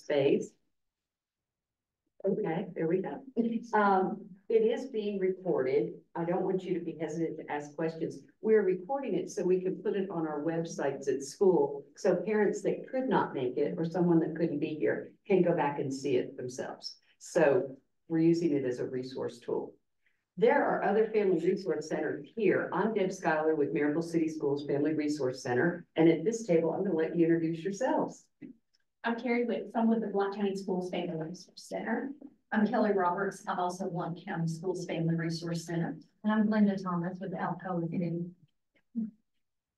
space. Okay, there we go. It is being recorded. I don't want you to be hesitant to ask questions. We're recording it so we can put it on our websites at school. So parents that could not make it or someone that couldn't be here can go back and see it themselves. So we're using it as a resource tool. There are other family resource centers here. I'm Deb Schuyler with Maryville City Schools Family Resource Center. And at this table, I'm going to let you introduce yourselves. I'm Carrie Witt. I'm with the Blount County Schools Family Resource Center. I'm Kelly Roberts. I'm also Blount County Schools Family Resource Center. And I'm Glenda Thomas with Alco.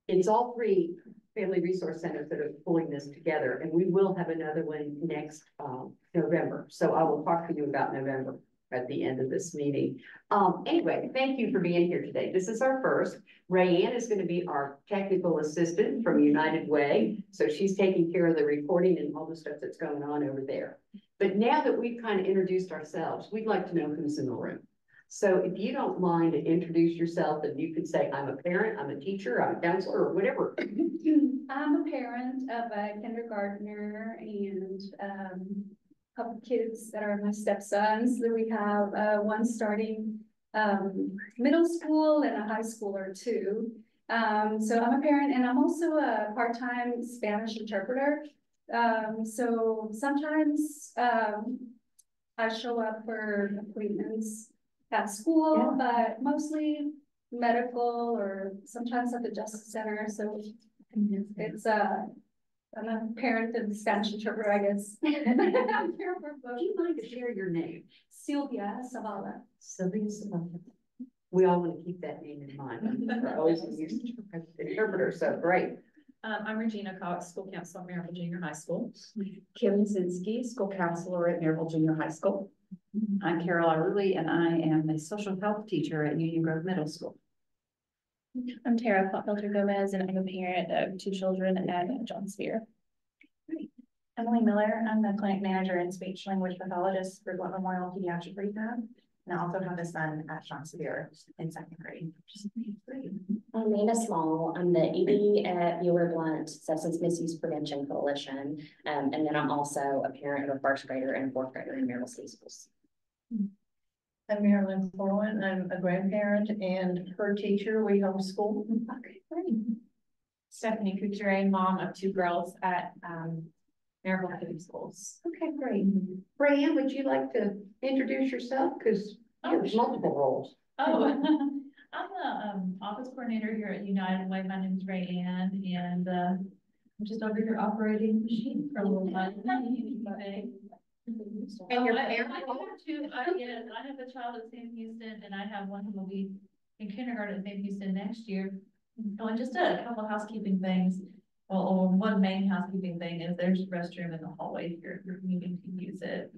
It's all three family resource centers that are pulling this together, and we will have another one next November. So I will talk to you about November at the end of this meeting. Anyway, thank you for being here today. This is our first. Rayanne is going to be our technical assistant from United Way. So she's taking care of the recording and all the stuff that's going on over there. But now that we've kind of introduced ourselves, we'd like to know who's in the room. So if you don't mind to introduce yourself, and you could say, I'm a parent, I'm a teacher, I'm a counselor, or whatever. I'm a parent of a kindergartner and a couple kids that are my stepsons. So we have one starting middle school and a high schooler too. So I'm a parent, and I'm also a part-time Spanish interpreter. So sometimes I show up for appointments at school, but mostly medical or sometimes at the Justice Center. So it's I'm a parent of the Spanish interpreter, I guess. I'm here for both. Do you mind to share your name? Sylvia Zavala. Sylvia Zavala. We all want to keep that name in mind. We're always used to interpreter, so great. I'm Regina Cox, school counselor at Maryville Junior High School. Kim Zinsky, school counselor at Maryville Junior High School. I'm Carol Arley, and I am a social health teacher at Union Grove Middle School. I'm Tara Potfelter Gomez, and I'm a parent of 2 children at John Spear. Emily Miller. I'm the clinic manager and speech language pathologist for Blount Memorial Pediatric Rehab. And I also have a son at John Spear in 2nd grade. I'm Nina Small. I'm the ED at Mueller Blount Substance Misuse Prevention Coalition. And then I'm also a parent of a 1st grader and a 4th grader in Maryville City Schools. I'm Marilyn Corwin. I'm a grandparent and her teacher. We homeschool. Okay, great. Stephanie Couturier, mom of 2 girls at Maryville City Schools. Okay, great. Rayanne, would you like to introduce yourself? Because there's multiple roles. Oh, I'm the office coordinator here at United Way. My name is Rayanne, and I'm just over here operating the machine for a little while. And your I parent? I have a child at Sam Houston, and I have one who will be in kindergarten at Sam Houston next year. Oh, and just a couple of housekeeping things. Well, one main housekeeping thing is there's a restroom in the hallway here if you're needing to use it.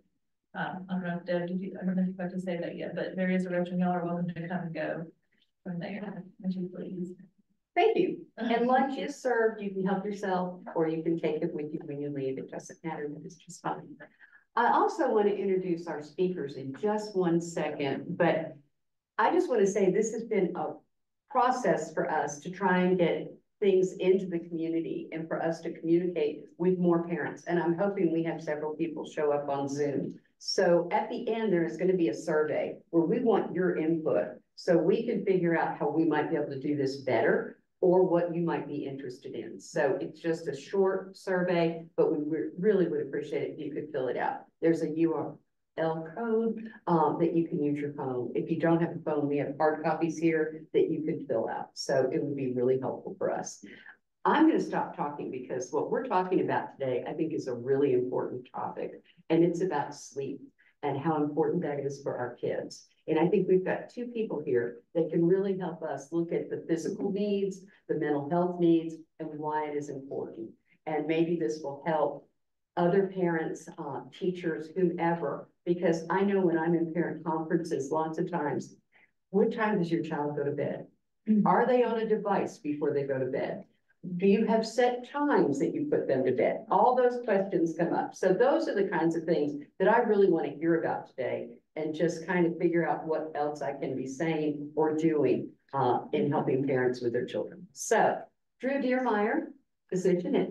I don't know if Deb, I don't know if you got to say that yet, but there is a restroom. Y'all are welcome to come and go from there. Please. Thank you. And lunch is served. You can help yourself, or you can take it with you when you leave. It doesn't matter, but it's just fine. I also want to introduce our speakers in just one second, but I just want to say this has been a process for us to try and get things into the community and for us to communicate with more parents. And I'm hoping we have several people show up on Zoom. So at the end, there is going to be a survey where we want your input so we can figure out how we might be able to do this better or what you might be interested in. So it's just a short survey, but we really would appreciate it if you could fill it out. There's a URL code that you can use your phone. If you don't have a phone, we have hard copies here that you can fill out. So it would be really helpful for us. I'm going to stop talking because what we're talking about today, I think, is a really important topic, and it's about sleep and how important that is for our kids. And I think we've got 2 people here that can really help us look at the physical needs, the mental health needs, and why it is important. And maybe this will help other parents, teachers, whomever, because I know when I'm in parent conferences, lots of times, what time does your child go to bed? Are they on a device before they go to bed? Do you have set times that you put them to bed? All those questions come up. So those are the kinds of things that I really want to hear about today, and just kind of figure out what else I can be saying or doing in helping parents with their children. So Drew Deermeyer, physician at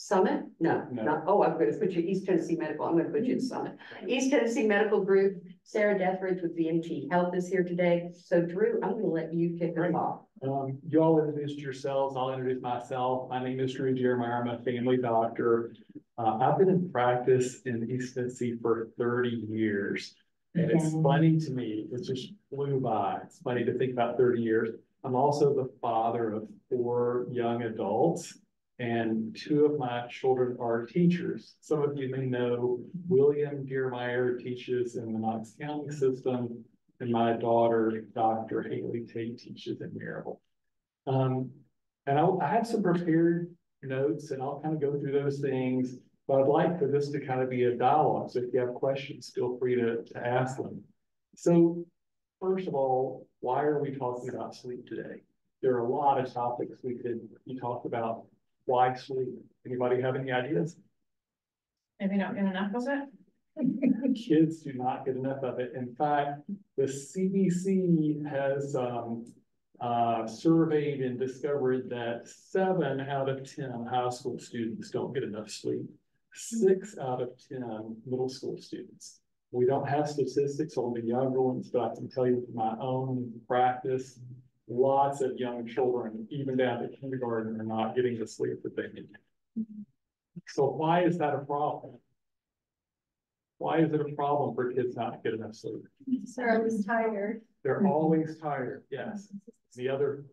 Summit? No, No. not, oh, I'm gonna put you East Tennessee Medical, I'm gonna put you in Summit. East Tennessee Medical Group, Sarah Deathridge with VMT Health is here today. So Drew, I'm gonna let you kick us off. You all introduced yourselves. I'll introduce myself. My name is Drew Jeremiah. I'm a family doctor. I've been in practice in East Tennessee for 30 years. And it's funny to me, it just flew by. It's funny to think about 30 years. I'm also the father of 4 young adults, and 2 of my children are teachers. Some of you may know William Dearmeyer teaches in the Knox County system, and my daughter, Dr. Haley Tate, teaches in Maryville. And I have some prepared notes, and I'll kind of go through those things, but I'd like for this to kind of be a dialogue. So if you have questions, feel free to ask them. So first of all, why are we talking about sleep today? There are a lot of topics we talk about. Why sleep? Anybody have any ideas? Maybe not get enough of it. Kids do not get enough of it. In fact, the CDC has surveyed and discovered that 7 out of 10 high school students don't get enough sleep. 6 out of 10 middle school students. We don't have statistics on the younger ones, but I can tell you from my own practice, lots of young children, even down to kindergarten, are not getting the sleep that they need. So why is that a problem? Why is it a problem for kids not to get enough sleep? They're always tired. They're always tired, yes. Any other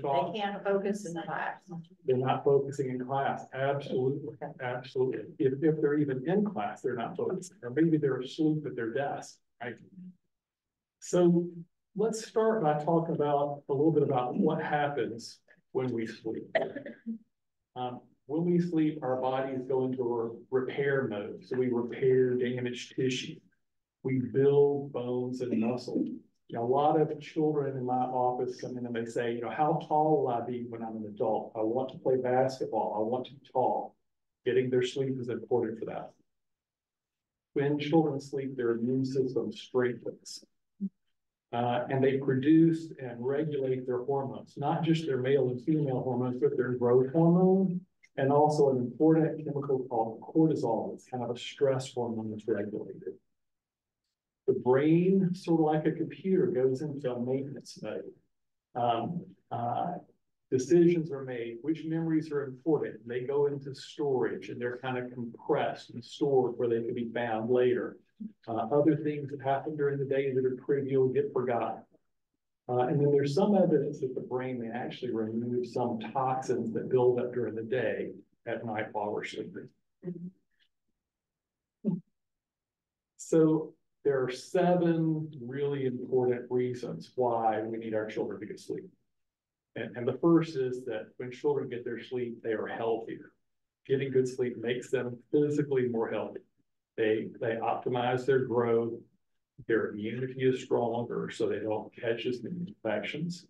thoughts? They can't focus in class. They're not focusing in class. Absolutely, absolutely. If they're even in class, they're not focusing, or maybe they're asleep at their desk, right? So let's start by talking about a little bit about what happens when we sleep. When we sleep, our bodies go into a repair mode. So we repair damaged tissue. We build bones and muscle. A lot of children in my office come in and they say, how tall will I be when I'm an adult? I want to play basketball. I want to be tall. Getting their sleep is important for that. When children sleep, their immune system strengthens. And they produce and regulate their hormones, not just their male and female hormones, but their growth hormone, and also an important chemical called cortisol. It's kind of a stress hormone that's regulated. The brain, sort of like a computer, goes into a maintenance mode. Decisions are made, which memories are important. They go into storage and they're kind of compressed and stored where they can be found later. Other things that happen during the day that are trivial get forgotten. And then there's some evidence that the brain may actually remove some toxins that build up during the day at night while we're sleeping. So there are 7 really important reasons why we need our children to get sleep. And the first is that when children get their sleep, they are healthier. Getting good sleep makes them physically more healthy. They optimize their growth. Their immunity is stronger, so they don't catch as many infections.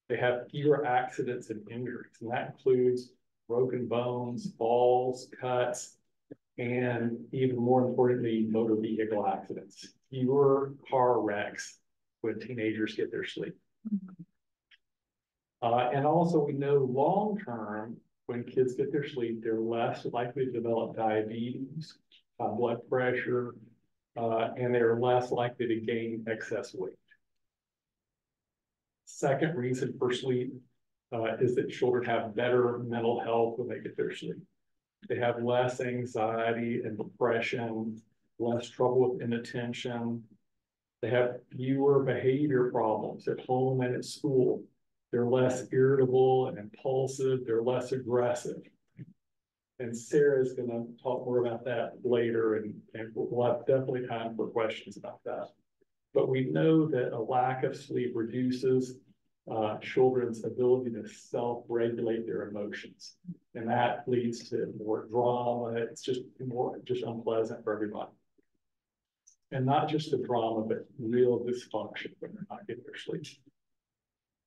They have fewer accidents and injuries, and that includes broken bones, falls, cuts, and even more importantly, motor vehicle accidents. Fewer car wrecks when teenagers get their sleep. And also we know long-term, when kids get their sleep, they're less likely to develop diabetes, high blood pressure, and they're less likely to gain excess weight. Second reason for sleep is that children have better mental health when they get their sleep. They have less anxiety and depression, less trouble with inattention. They have fewer behavior problems at home and at school. They're less irritable and impulsive. They're less aggressive. And Sarah's going to talk more about that later, and we'll have definitely time for questions about that. But we know that a lack of sleep reduces children's ability to self-regulate their emotions. And that leads to more drama. It's just unpleasant for everybody. And not just the drama, but real dysfunction when they're not getting their sleep.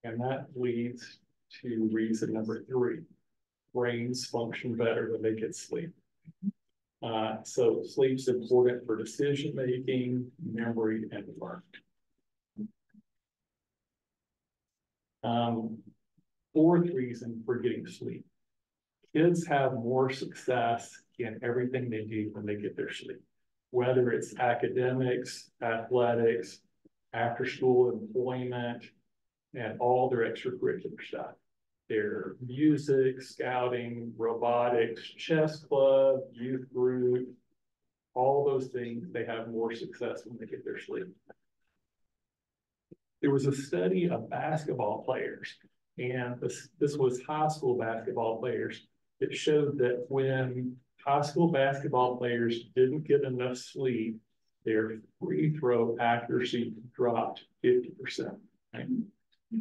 And that leads to reason number 3. Brains function better when they get sleep. So sleep's important for decision-making, memory, and learning. Fourth reason for getting sleep. kids have more success in everything they do when they get their sleep, whether it's academics, athletics, after school employment, and all their extracurricular stuff. Their music, scouting, robotics, chess club, youth group, all those things, they have more success when they get their sleep. There was a study of basketball players, and this was high school basketball players. It showed that when high school basketball players didn't get enough sleep, their free throw accuracy dropped 50%. Right?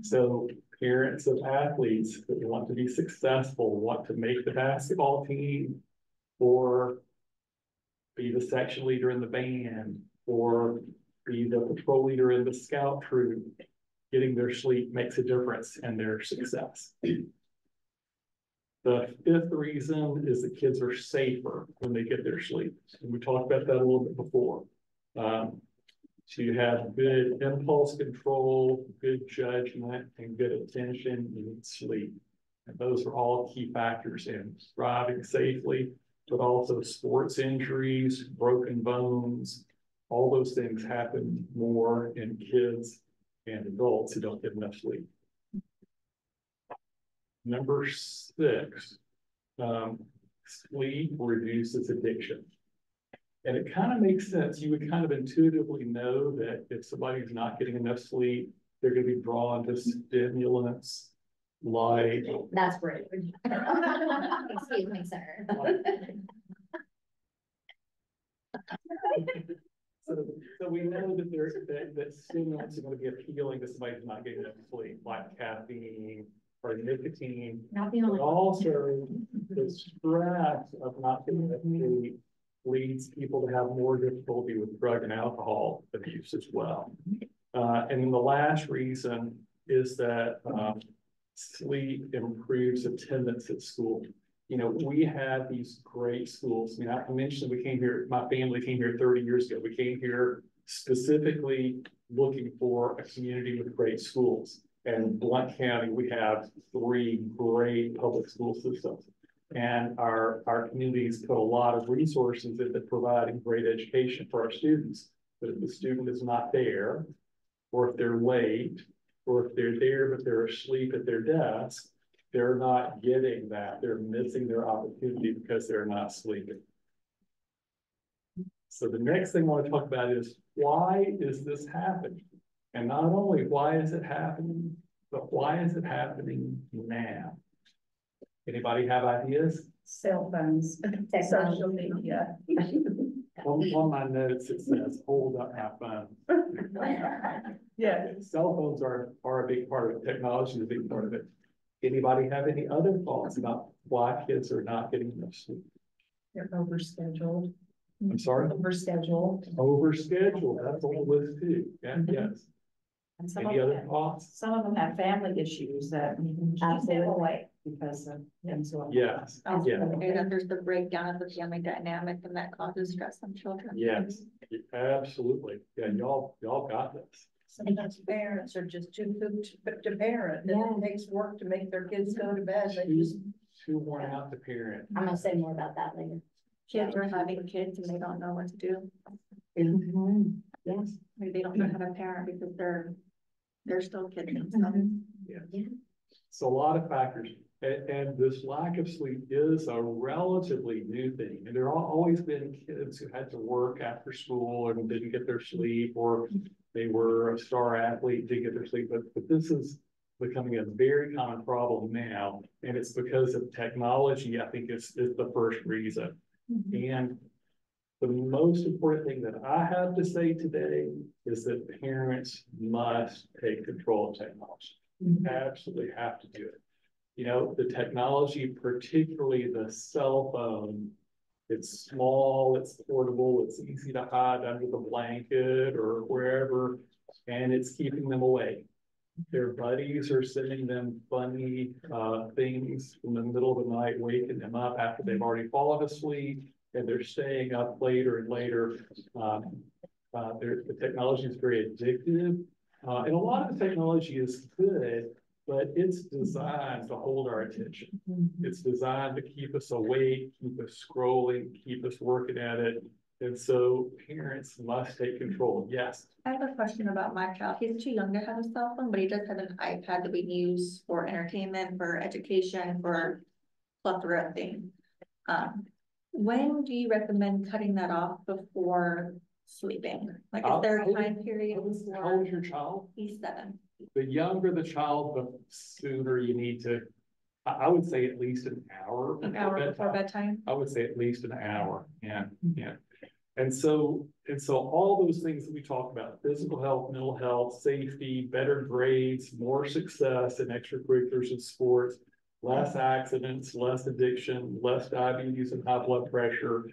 So parents of athletes that want to be successful, want to make the basketball team, or be the section leader in the band, or be the patrol leader in the scout troop, getting their sleep makes a difference in their success. The fifth reason is that kids are safer when they get their sleep. And we talked about that a little bit before. To have good impulse control, good judgment, and good attention, you need sleep. And those are all key factors in driving safely, but also sports injuries, broken bones, all those things happen more in kids and adults who don't get enough sleep. Number 6, sleep reduces addiction. And it kind of makes sense. You would kind of intuitively know that if somebody's not getting enough sleep, they're going to be drawn to stimulants like. That's rude. Excuse me, sir. So we know that that stimulants are going to be appealing to somebody who's not getting enough sleep, like caffeine or nicotine. Not the only. But also, the stress of not getting enough sleep leads people to have more difficulty with drug and alcohol abuse as well. And then the last reason is that sleep improves attendance at school. You know, we have these great schools. I mean, I mentioned we came here, my family came here 30 years ago. We came here specifically looking for a community with great schools. And Blount County, we have 3 great public school systems. And our communities put a lot of resources into providing great education for our students. But if the student is not there, or if they're late, or if they're there but they're asleep at their desk, they're not getting that. They're missing their opportunity because they're not sleeping. So the next thing I want to talk about is, why is this happening? And not only why is it happening, but why is it happening now? Anybody have ideas? Cell phones, social media. On my notes, it says, hold up my phone. Yeah, cell phones are a big part of it. Technology is a big part of it. Anybody have any other thoughts about why kids are not getting enough sleep? They're overscheduled. I'm sorry? Overscheduled. Overscheduled, that's on the list too. Yeah, yes. And some Any of other them, thoughts? some of them have family issues that keep them away because of things like. Yes, yeah, And there's the breakdown of the family dynamic and that causes stress on children. yes, absolutely. Yeah, y'all got this. Sometimes parents are just too hooked to parent, and it takes work to make their kids go to bed. They just. Too worn out to parent. I'm gonna say more about that later. Kids are having kids and they don't know what to do. Yes. Maybe they don't know how to parent because they're still kids and stuff. Yeah. So a lot of factors. And this lack of sleep is a relatively new thing. And there have always been kids who had to work after school and didn't get their sleep, or they were a star athlete, didn't get their sleep. But this is becoming a very common problem now. And it's because of technology, I think is the first reason. And the most important thing that I have to say today is that parents must take control of technology. You absolutely have to do it. You know, the technology, particularly the cell phone, it's small, it's portable, it's easy to hide under the blanket or wherever, and it's keeping them awake. Their buddies are sending them funny things in the middle of the night, waking them up after they've already fallen asleep, and they're staying up later and later. The technology is very addictive, and a lot of the technology is good, but it's designed to hold our attention. It's designed to keep us awake, keep us scrolling, keep us working at it. And so parents must take control. Yes. I have a question about my child. He's too young to have a cell phone, but he does have an iPad that we use for entertainment, for education, for plethora of things. When do you recommend cutting that off before sleeping? Like, is there a time period? How old is your child? He's 7. The younger the child, the sooner you need to, I would say at least an hour. An hour before bedtime? I would say at least an hour, yeah. And so all those things that we talk about, physical health, mental health, safety, better grades, more success in extracurriculars and sports, less accidents, less addiction, less diabetes and high blood pressure.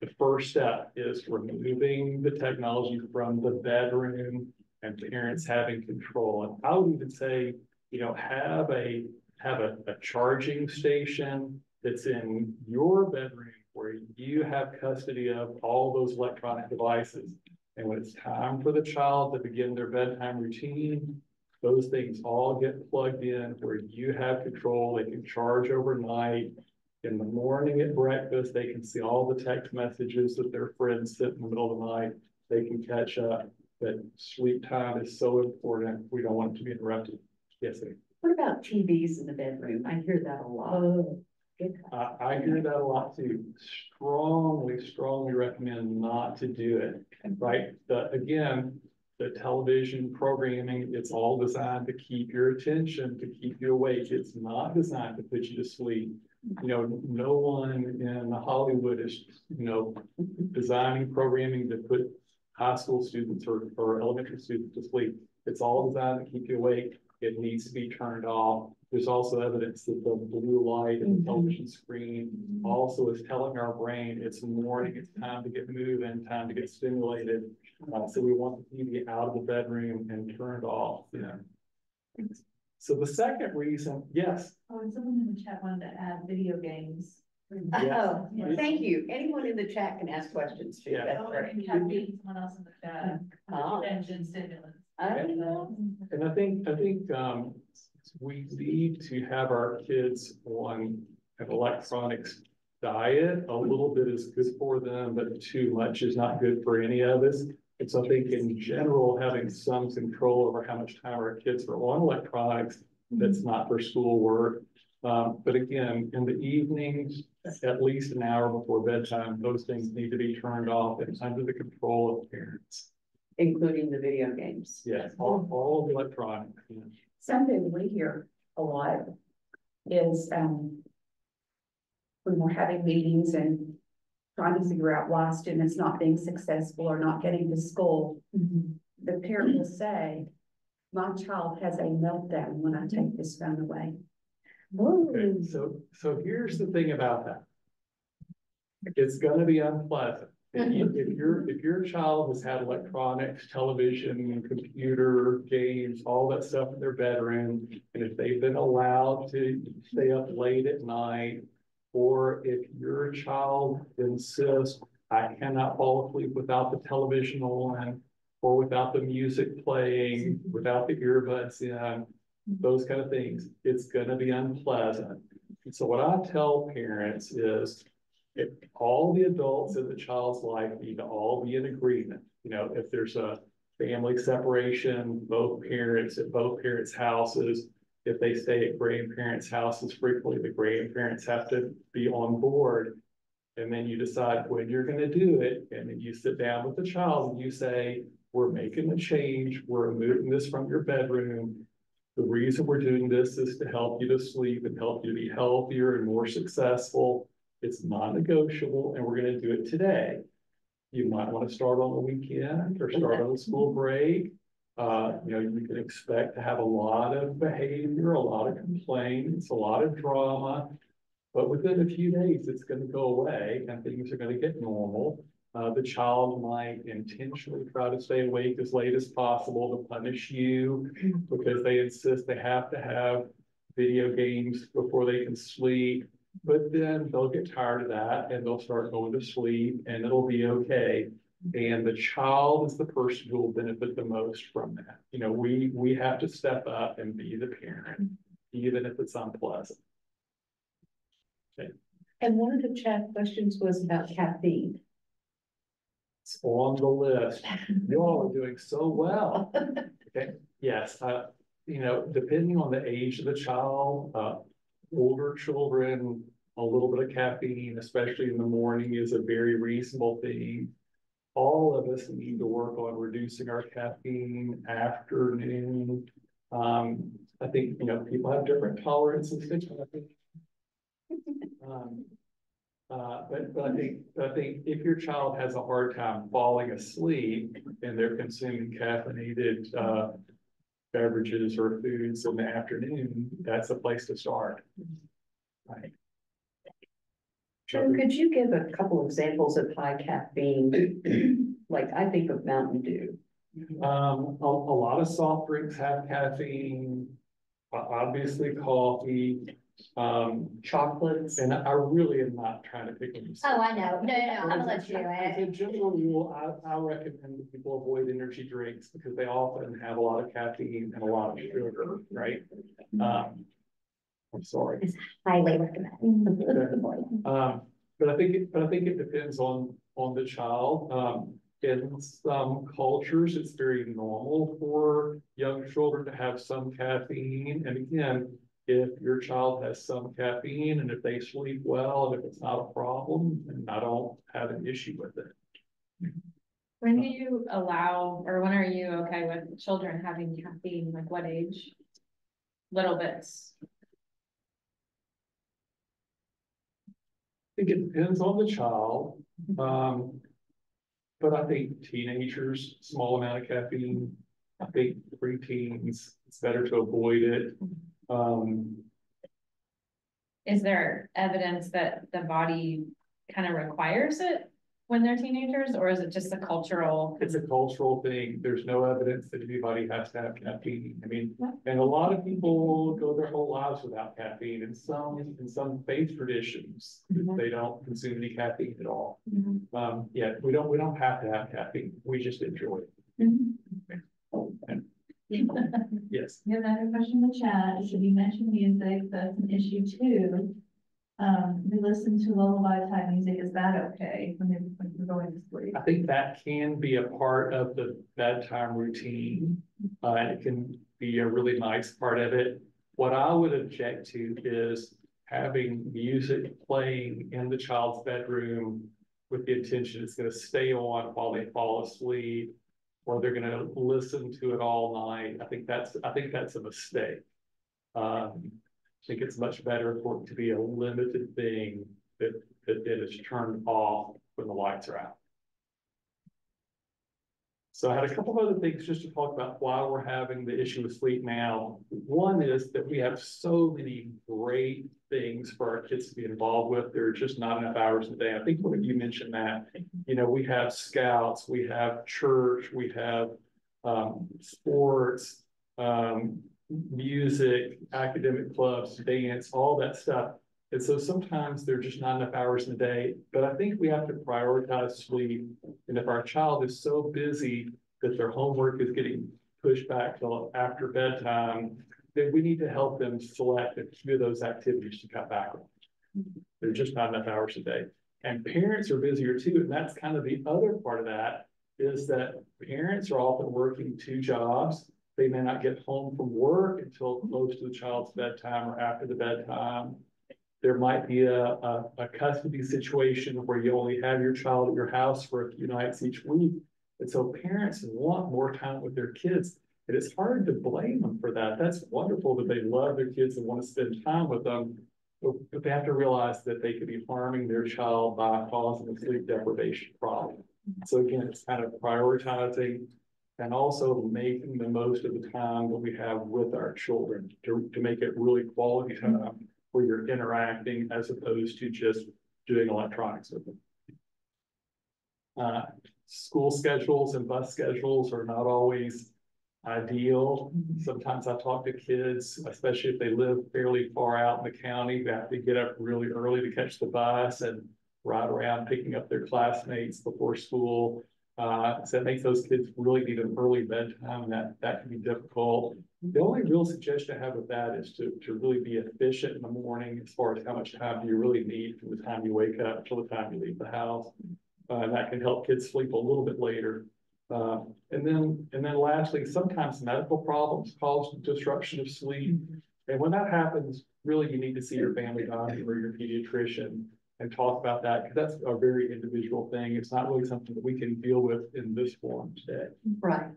The first step is removing the technology from the bedroom and parents having control. And I would even say, have a charging station that's in your bedroom where you have custody of all those electronic devices. And when it's time for the child to begin their bedtime routine, those things all get plugged in where you have control. They can charge overnight. In the morning at breakfast, they can see all the text messages that their friends sent in the middle of the night. They can catch up. But sleep time is so important. We don't want it to be interrupted. Yes, sir. What about TVs in the bedroom? I hear that a lot. I hear that a lot too. Strongly recommend not to do it. Right? Again, the television programming, it's all designed to keep your attention, to keep you awake. It's not designed to put you to sleep. No one in Hollywood is, designing programming to put high school students or elementary students to sleep. It's all designed to keep you awake. It needs to be turned off. There's also evidence that the blue light in the television screen also is telling our brain it's morning, it's time to get moving, time to get stimulated. So we want the TV out of the bedroom and turned off. So the second reason, yes. Oh, and someone in the chat wanted to add video games. Oh, thank you. Anyone in the chat can ask questions too. Yeah. That's right. Someone else in the chat. Oh. Attention stimulants. And I think we need to have our kids on an electronics diet. A little bit is good for them, but too much is not good for any of us. And so I think in general, having some control over how much time our kids are on electronics, that's not for schoolwork. But again, in the evenings, at least an hour before bedtime, those things need to be turned off and under the control of parents. Including the video games. Yes, all of the electronics. Yeah. Something we hear a lot is when we're having meetings and trying to figure out why a student's not being successful or not getting to school, the parent will say, my child has a meltdown when I take this phone away. Okay, so here's the thing about that. It's going to be unpleasant. If your child has had electronics, television, computer, games, all that stuff in their bedroom, and if they've been allowed to stay up late at night, or if your child insists, I cannot fall asleep without the television on, or without the music playing, without the earbuds in, those kind of things, it's going to be unpleasant. And so what I tell parents is, if all the adults in the child's life need to all be in agreement, if there's a family separation, both parents at both parents' houses, if they stay at grandparents' houses frequently, the grandparents have to be on board. And then you decide when you're going to do it. And then you sit down with the child and you say, we're making a change. We're removing this from your bedroom. The reason we're doing this is to help you to sleep and help you to be healthier and more successful. It's non-negotiable, and we're going to do it today. You might want to start on the weekend or start on the school break. You can expect to have a lot of behavior, a lot of complaints, a lot of drama, but within a few days, it's going to go away and things are going to get normal. The child might intentionally try to stay awake as late as possible to punish you because they insist they have to have video games before they can sleep. But then they'll get tired of that and they'll start going to sleep and it'll be okay. And the child is the person who will benefit the most from that. You know, we have to step up and be the parent, even if it's unpleasant. Okay. And one of the chat questions was about caffeine. It's on the list. You all are doing so well. Okay, yes, you know, depending on the age of the child, older children, a little bit of caffeine, especially in the morning, is a very reasonable thing. All of us need to work on reducing our caffeine afternoon. I think, you know, people have different tolerances. But I think if your child has a hard time falling asleep and they're consuming caffeinated beverages or foods in the afternoon, that's a place to start. Right. Joe, could you give a couple examples of high caffeine? Like I think of Mountain Dew. A lot of soft drinks have caffeine, obviously coffee, Chocolates. and I really am not trying to pick on you. Oh, I know. No, I'm gonna let you do As a it. general rule, I recommend that people avoid energy drinks because they often have a lot of caffeine and a lot of sugar, right? I'm sorry. Highly recommend. But I think it depends on the child. In some cultures, it's very normal for young children to have some caffeine. And again, if your child has some caffeine and if they sleep well, and if it's not a problem, then I don't have an issue with it. When do you allow, or when are you okay with children having caffeine? Like what age? Little bits. I think it depends on the child. But I think teenagers, small amount of caffeine. I think preteens, it's better to avoid it. Is there evidence that the body kind of requires it when they're teenagers, or is it just a cultural? It's a cultural thing. There's no evidence that anybody has to have caffeine. I mean, and a lot of people go their whole lives without caffeine. In some faith traditions, they don't consume any caffeine at all. Yeah, we don't have to have caffeine. We just enjoy it. Yes. We have another question in the chat. Should you mention music? That's an issue too. We listen to lullaby type music. Is that okay when you're going to sleep? I think that can be a part of the bedtime routine. And it can be a really nice part of it. What I would object to is having music playing in the child's bedroom with the intention it's going to stay on while they fall asleep, or they're going to listen to it all night. I think that's a mistake. I think it's much better for it to be a limited thing that is turned off when the lights are out. So I had a couple of other things just to talk about why we're having the issue with sleep now. One is that we have so many great things for our kids to be involved with. There are just not enough hours a day. I think one of you mentioned that, you know, we have scouts, we have church, we have sports, music, academic clubs, dance, all that stuff. And so sometimes there's just not enough hours in the day, but I think we have to prioritize sleep. And if our child is so busy that their homework is getting pushed back till after bedtime, then we need to help them select a few of those activities to cut back on. There's just not enough hours a day. And parents are busier too. And that's kind of the other part of that, is that parents are often working 2 jobs. They may not get home from work until close to the child's bedtime or after the bedtime. There might be a custody situation where you only have your child at your house for a few nights each week. And so parents want more time with their kids. And it's hard to blame them for that. That's wonderful that they love their kids and want to spend time with them. But they have to realize that they could be harming their child by causing a sleep deprivation problem. So again, it's kind of prioritizing and also making the most of the time that we have with our children to make it really quality time where you're interacting as opposed to just doing electronics with them. School schedules and bus schedules are not always ideal. Sometimes I talk to kids, especially if they live fairly far out in the county, they have to get up really early to catch the bus and ride around picking up their classmates before school. So it makes those kids really need an early bedtime, and that can be difficult. The only real suggestion I have with that is to really be efficient in the morning as far as how much time do you really need from the time you wake up till the time you leave the house. And that can help kids sleep a little bit later. And then lastly, sometimes medical problems cause disruption of sleep. And when that happens, really you need to see your family doctor or your pediatrician and talk about that, because that's a very individual thing. It's not really something that we can deal with in this forum today. Right.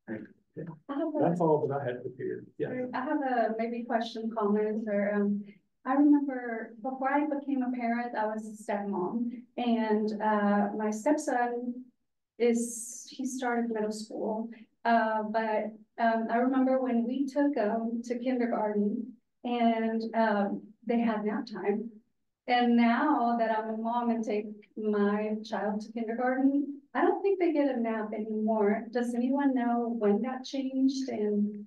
That's all that I had prepared. Yeah. I have a maybe question, comment, or I remember before I became a parent, I was a stepmom, and my stepson he started middle school. But I remember when we took him to kindergarten, and they had nap time. And now that I'm a mom and take my child to kindergarten, I don't think they get a nap anymore. Does anyone know when that changed? And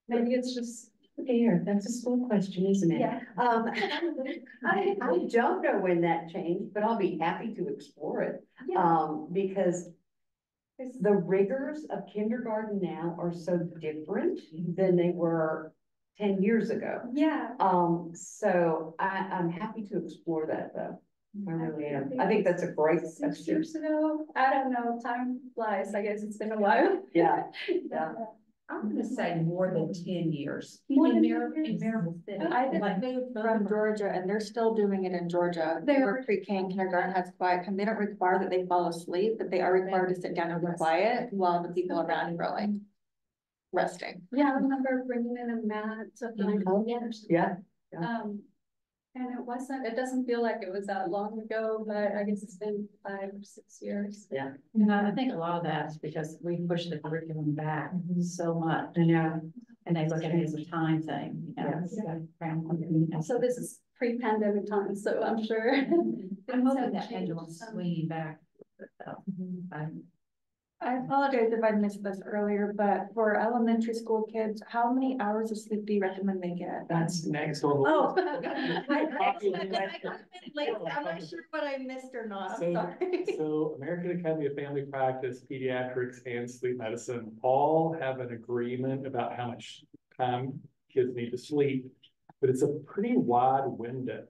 maybe it's just Here, that's a school question, isn't it? Yeah. I don't know when that changed, but I'll be happy to explore it. Yeah. Because the rigors of kindergarten now are so different than they were 10 years ago. Yeah. So I'm happy to explore that though. I really am. I think that's a great 6 question. years ago. I don't know. Time flies. I guess it's been a while. Yeah. Yeah. I'm gonna say more than 10 years. More than I just moved from Georgia and they're still doing it in Georgia. They Where are. pre-K and kindergarten has quiet time. They don't require that they fall asleep, but they are required to sit down and be quiet while the people around are like resting. Yeah, I remember bringing in a mat to find. Yeah. And it doesn't feel like it was that long ago, but I guess it's been 5 or 6 years. Yeah. I think a lot of that is because we push the curriculum back so much. Yeah. And they look at it as a time thing, you know. Yes. So this is pre-pandemic time, so I'm sure. I'm hoping that pendulum's swinging back. I apologize if I missed this earlier, but for elementary school kids, how many hours of sleep do you recommend they get? That's next on the Oh. list. I'm not sure what I missed or not. I'm So, sorry. so American Academy of Family Practice, Pediatrics, and Sleep Medicine all have an agreement about how much time kids need to sleep, but it's a pretty wide window.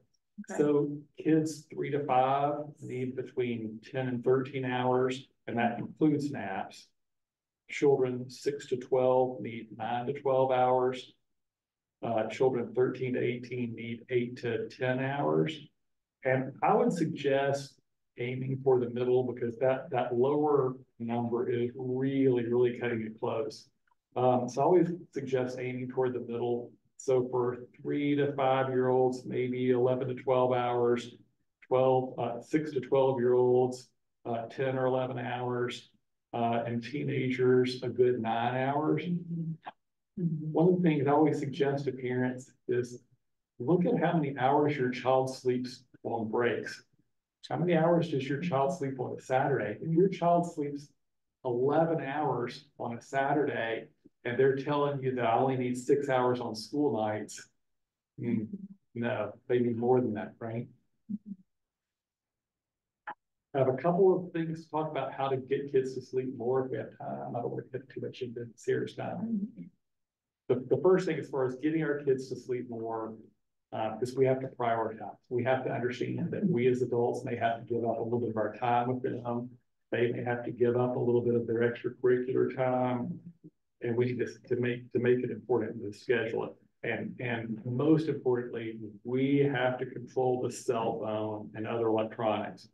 Okay. So kids 3 to 5 need between 10 and 13 hours, and that includes naps. Children 6 to 12 need 9 to 12 hours. Children 13 to 18 need 8 to 10 hours. And I would suggest aiming for the middle, because that lower number is really cutting it close. So I always suggest aiming toward the middle. So for 3 to 5 year olds, maybe 11 to 12 hours, 6 to 12 year olds, 10 or 11 hours, and teenagers, a good 9 hours. One of the things I always suggest to parents is look at how many hours your child sleeps on breaks. How many hours does your child sleep on a Saturday? If your child sleeps 11 hours on a Saturday, and they're telling you that I only need 6 hours on school nights, no, they need more than that, right? I have a couple of things to talk about how to get kids to sleep more if we have time. I don't want to get too much into serious time. The first thing, as far as getting our kids to sleep more, is we have to prioritize. We have to understand that we as adults may have to give up a little bit of our time with them. They may have to give up a little bit of their extracurricular time, and we need to make it important to schedule it. And most importantly, we have to control the cell phone and other electronics.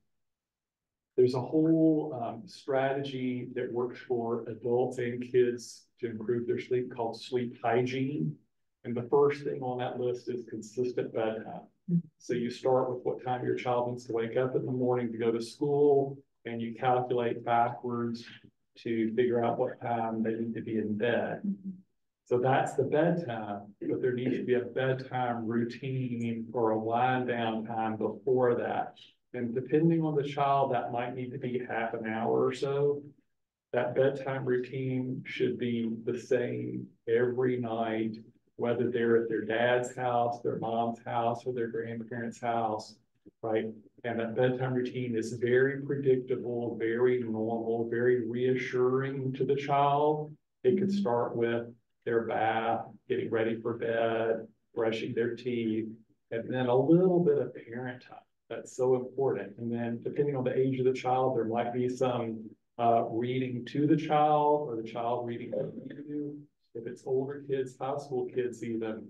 There's a whole strategy that works for adults and kids to improve their sleep called sleep hygiene. And the first thing on that list is consistent bedtime. So you start with what time your child needs to wake up in the morning to go to school, and you calculate backwards to figure out what time they need to be in bed. So that's the bedtime, but there needs to be a bedtime routine or a wind down time before that. And depending on the child, that might need to be half an hour or so. That bedtime routine should be the same every night, whether they're at their dad's house, their mom's house, or their grandparents' house. right? And that bedtime routine is very predictable, very normal, very reassuring to the child. It could start with their bath, getting ready for bed, brushing their teeth, and then a little bit of parent time. That's so important. And then depending on the age of the child, there might be some reading to the child or the child reading to you. If it's older kids, high school kids even,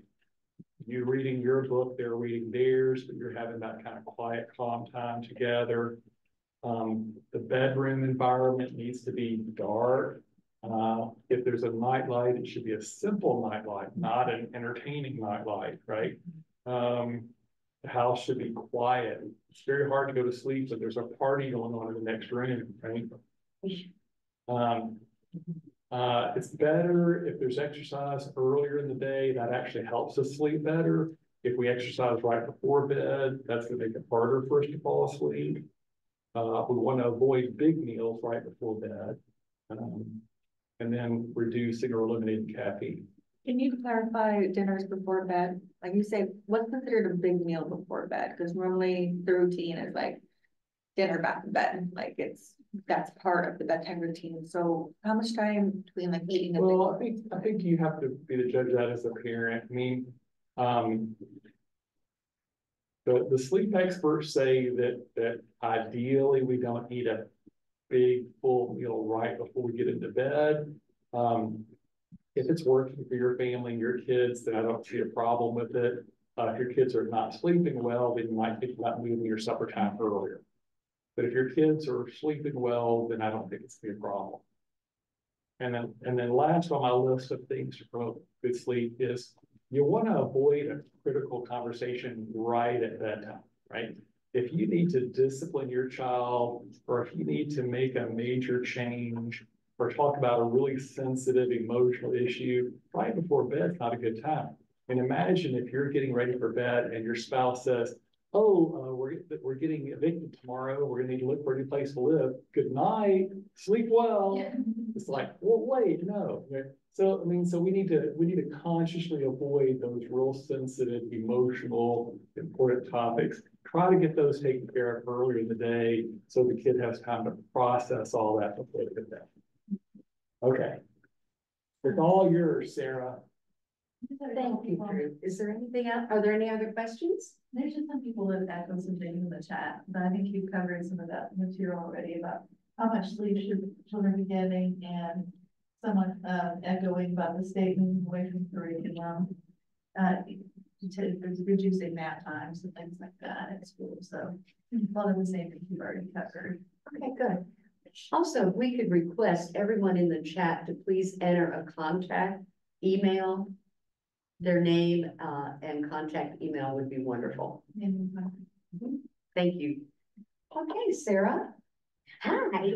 you reading your book, they're reading theirs, but you're having that kind of quiet, calm time together. The bedroom environment needs to be dark. If there's a night light, it should be a simple night light, not an entertaining night light, right? The house should be quiet. It's very hard to go to sleep, but there's a party going on in the next room, right? It's better if there's exercise earlier in the day. That actually helps us sleep better. If we exercise right before bed, that's going to make it harder for us to fall asleep. We want to avoid big meals right before bed. And then reducing or eliminating caffeine. Can you clarify dinners before bed? Like you say, what's considered a big meal before bed? Because normally the routine is like dinner, back to bed. Like that's part of the bedtime routine. So how much time between like eating and well, I think you have to be the judge of that as a parent. I mean, the sleep experts say that ideally we don't eat a big full meal right before we get into bed. If it's working for your family and your kids, then I don't see a problem with it. If your kids are not sleeping well, then you might think about moving your supper time earlier. But if your kids are sleeping well, then I don't think it's gonna be a problem. And then last on my list of things to promote good sleep is you want to avoid a critical conversation right at bedtime, right? If you need to discipline your child, or if you need to make a major change, or talk about a really sensitive emotional issue, right before bed's not a good time. And imagine if you're getting ready for bed and your spouse says, oh, we're getting evicted tomorrow. We're gonna need to look for a new place to live. Good night, sleep well. It's like, well, wait, no. So I mean, so we need to consciously avoid those real sensitive, emotional, important topics. Try to get those taken care of earlier in the day so the kid has time to process all that before they get there. Okay. It's all yours, Sarah. Thank you, Drew. Is there anything else? Are there any other questions? There's just some people that echo some things in the chat, but I think you've covered some of that material already about how much sleep should children be getting, and someone echoing about the state moving away from curriculum, reducing nap times and things like that at school. So a lot of the same things you've already covered. Okay, good. Also, we could request everyone in the chat to please enter a contact email. Their name and contact email would be wonderful. Thank you. Okay, Sarah. Hi.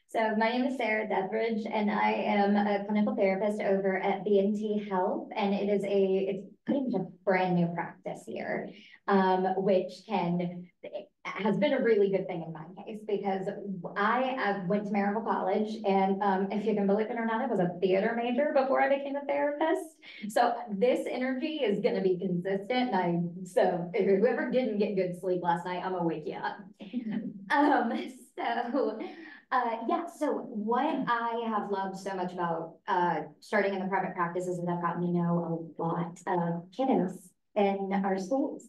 So my name is Sarah Dethridge, and I am a clinical therapist over at BNT Health, and it's pretty much a brand new practice here, which has been a really good thing in my case, because I went to Maryville College, and if you can believe it or not, I was a theater major before I became a therapist. So this energy is going to be consistent. So if whoever didn't get good sleep last night, I'm gonna wake you up. So what I have loved so much about starting in the private practices is I've gotten to know a lot of kiddos in our schools.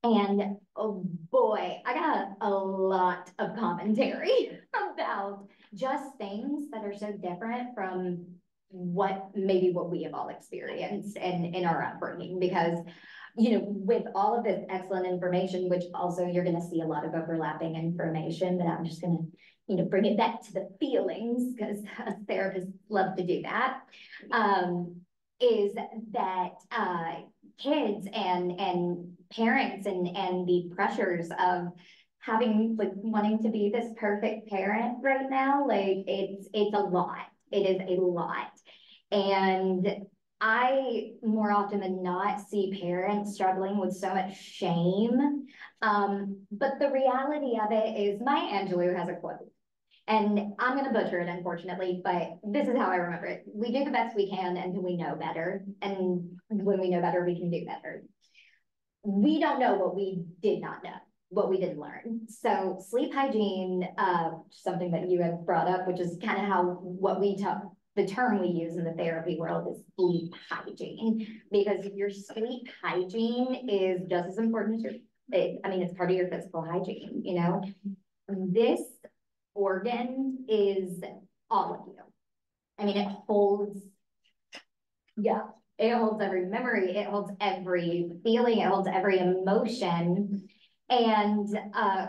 And oh boy, I got a lot of commentary about just things that are so different from what we have all experienced in our upbringing, because with all of this excellent information, which also you're going to see a lot of overlapping information, but I'm just going to bring it back to the feelings, because us therapists love to do that, is that kids and parents and the pressures of having, wanting to be this perfect parent right now, it's a lot. It is a lot. And I more often than not see parents struggling with so much shame. But the reality of it is Maya Angelou has a quote, and I'm going to butcher it, unfortunately, but this is how I remember it. We do the best we can until we know better. And when we know better, we can do better. we don't know what we did not know, what we didn't learn. So sleep hygiene, something that you had brought up, which is kind of what we talk, the term we use in the therapy world is sleep hygiene, because your sleep hygiene is just as important as it's part of your physical hygiene, you know? This organ is all of you. I mean, it holds every memory, it holds every feeling, it holds every emotion. And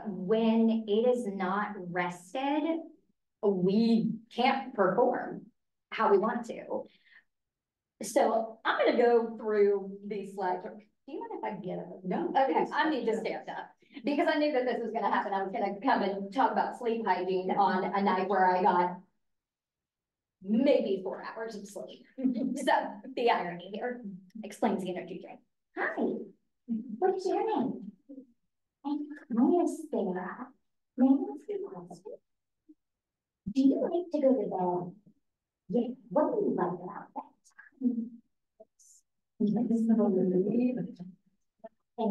when it is not rested, we can't perform how we want to. So I'm gonna go through these slides. Do you mind if I get up? No. Okay, I need to stand up because I knew that this was gonna happen. I was gonna come and talk about sleep hygiene on a night where I got maybe 4 hours of sleep. So the irony here explains the energy drink. Hi, what is your name? My name is Sarah. May I ask you a question? Do you like to go to bed? Yeah, what do you like about that? And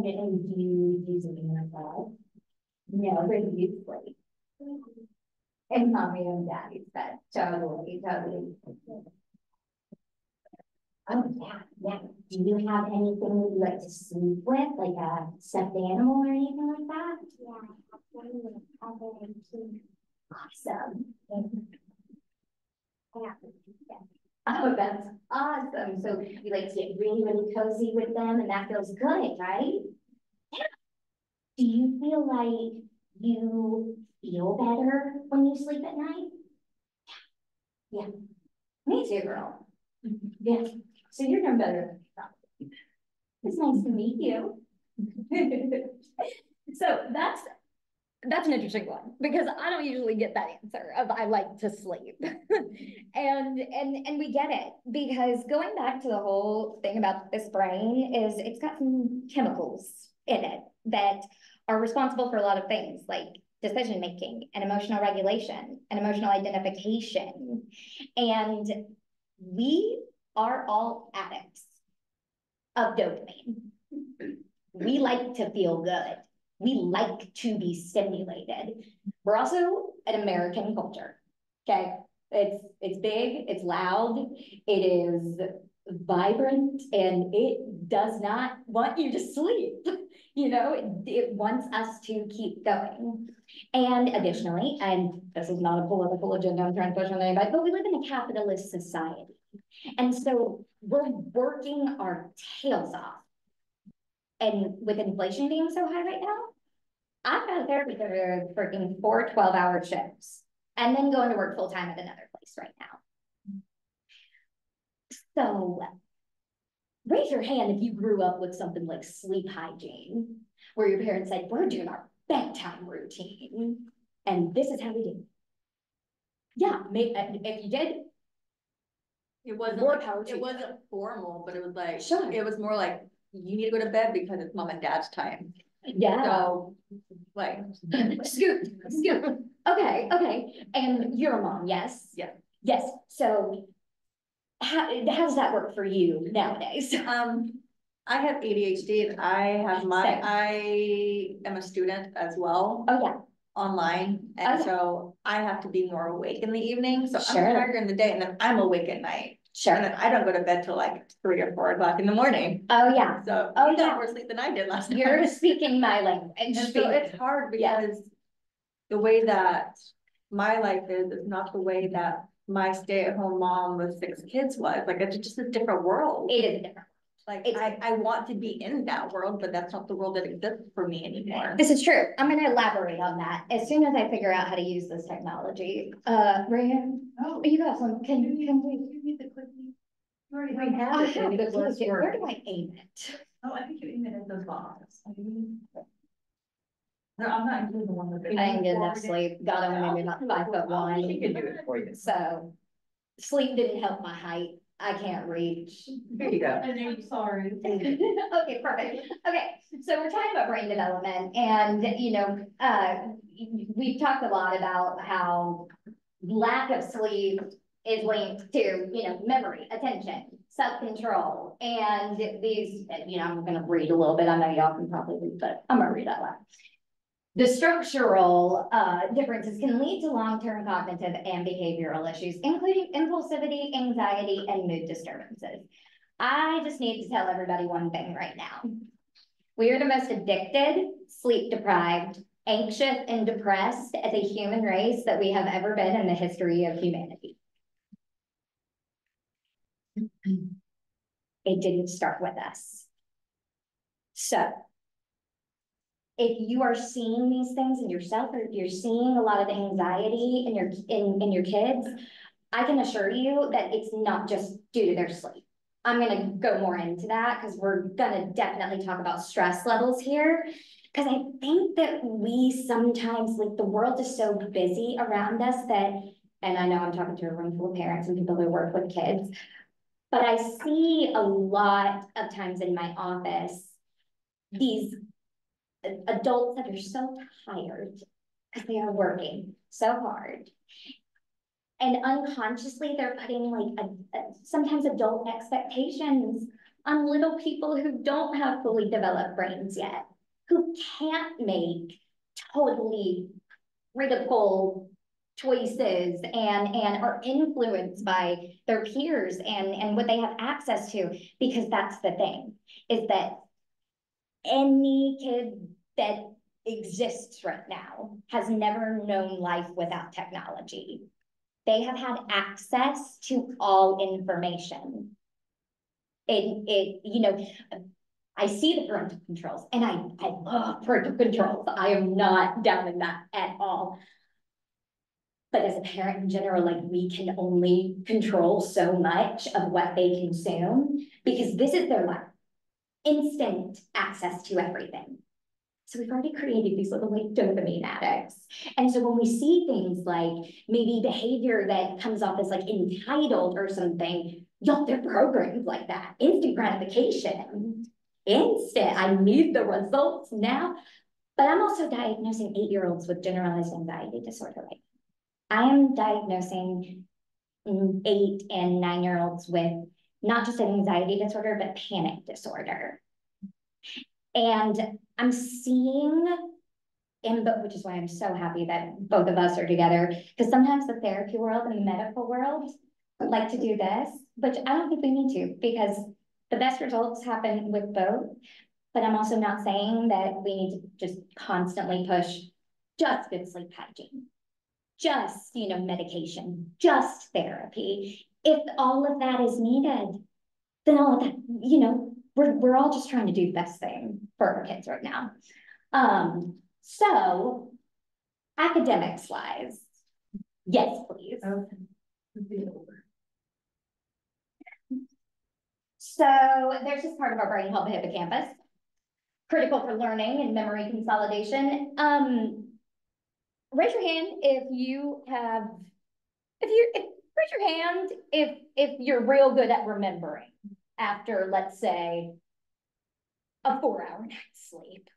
do you use it in your bed? No, where do you sleep? And mommy and daddy's bed. Totally. Oh, yeah. Do you have anything that you like to sleep with, like a stuffed animal or anything like that? Yeah, awesome. Oh, that's awesome. So you like to get really, really cozy with them, and that feels good, right? Yeah. Do you feel like you feel better when you sleep at night? Yeah. Me too, girl. Yeah. So you're doing better. It's nice to meet you. So that's an interesting one because I don't usually get that answer of I like to sleep. and we get it because going back to the whole thing about this brain is it's got some chemicals in it that are responsible for a lot of things like decision making and emotional regulation and emotional identification. And we are all addicts of dopamine. We like to feel good. We like to be stimulated. We're also an American culture, okay? It's big, it's loud, it is vibrant, and it does not want you to sleep. You know, it wants us to keep going. And additionally, and this is not a political agenda I'm trying to push on anybody, but we live in a capitalist society. And so we're working our tails off. And with inflation being so high right now, I've got a therapist that are working 4 12-hour shifts and then going to work full time at another place right now. So raise your hand if you grew up with something like sleep hygiene, where your parents said, we're doing our bedtime routine, and this is how we do it. Yeah, if you did, It wasn't more like, power to it you. wasn't formal, but it was like, Sure. it was more like, you need to go to bed because it's mom and dad's time. Yeah. So, like. Scoot. Okay. And you're a mom, yes? Yeah. Yes. So how does that work for you nowadays? I have ADHD and I am a student as well. Oh, yeah. Online. And Okay. so I have to be more awake in the evening. So Sure. I'm tired during the day and then I'm awake at night. Sure. And then I don't go to bed till like 3 or 4 o'clock in the morning. Oh, yeah. So Oh, you got yeah. more sleep than I did last night. You're speaking my language. And so it's hard because the way that my life is not the way that my stay-at-home mom with 6 kids was. Like, it's just a different world. It is different. Like, I want to be in that world, but that's not the world that exists for me anymore. This is true. I'm going to elaborate on that as soon as I figure out how to use this technology. Ryan, you got some, can we? You need the click. You already have I it. have and the it's less click. Where work. do I aim it? Oh, I think you aim it at those boxes. No, I'm not including the one with. I didn't get enough sleep. God only made me about 5'1". She can do it for you. So sleep didn't help my height. I can't reach. There you go. I know, sorry. Okay, perfect. Okay, so we're talking about brain development and, we've talked a lot about how lack of sleep is linked to, memory, attention, self-control, and these, I'm gonna read a little bit. I know y'all can probably read, but I'm gonna read out loud. The structural differences can lead to long-term cognitive and behavioral issues, including impulsivity, anxiety, and mood disturbances. I just need to tell everybody one thing right now. We are the most addicted, sleep-deprived, anxious, and depressed as a human race that we have ever been in the history of humanity. It didn't start with us. So, if you are seeing these things in yourself, or if you're seeing a lot of anxiety in your kids, I can assure you that it's not just due to their sleep. I'm gonna go more into that because we're gonna definitely talk about stress levels here. Because I think that we sometimes, like, the world is so busy around us that, and I know I'm talking to a room full of parents and people who work with kids, but I see a lot of times in my office, these adults that are so tired because they are working so hard. And unconsciously, they're putting like sometimes adult expectations on little people who don't have fully developed brains yet, who can't make totally critical choices and are influenced by their peers and what they have access to. Because that's the thing, is that any kid that exists right now has never known life without technology. They have had access to all information. I see the parental controls, and I love parental controls. I am not down in that at all. But as a parent in general, like, we can only control so much of what they consume because this is their life. Instant access to everything. So we've already created these little like dopamine addicts. And so when we see things like maybe behavior that comes off as like entitled or something, y'all, they're programmed like that. Instant gratification. Instant. I need the results now. But I'm also diagnosing 8-year-olds with generalized anxiety disorder. I am diagnosing 8 and 9-year-olds with not just an anxiety disorder, but panic disorder. And I'm seeing, which is why I'm so happy that both of us are together, because sometimes the therapy world and the medical world like to do this, but I don't think we need to, because the best results happen with both. But I'm also not saying that we need to just constantly push just good sleep hygiene, just, medication, just therapy. If all of that is needed, then all of that, we're all just trying to do the best thing for our kids right now. So academics wise, yes, please. Okay. So there's this part of our brain called the hippocampus, critical for learning and memory consolidation. Raise your hand if raise your hand if you're real good at remembering after, let's say, a 4-hour night's sleep.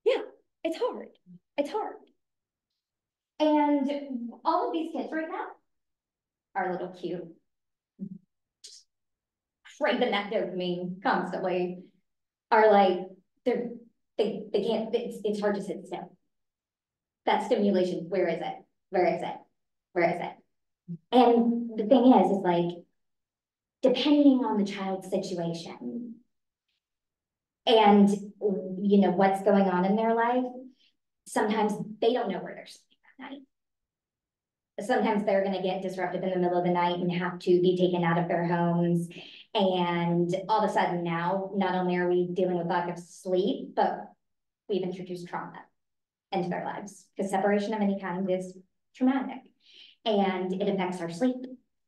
Yeah, it's hard. It's hard. And all of these kids right now are a little cute. Just craving that dopamine constantly. Are like, they can't, it's hard to sit still. That stimulation, where is it? Where is it? Where is it? And the thing is like, depending on the child's situation and, what's going on in their life, sometimes they don't know where they're sleeping that night. Sometimes they're going to get disrupted in the middle of the night and have to be taken out of their homes. And all of a sudden now, not only are we dealing with lack of sleep, but we've introduced trauma into their lives, because separation of any kind is traumatic and it affects our sleep.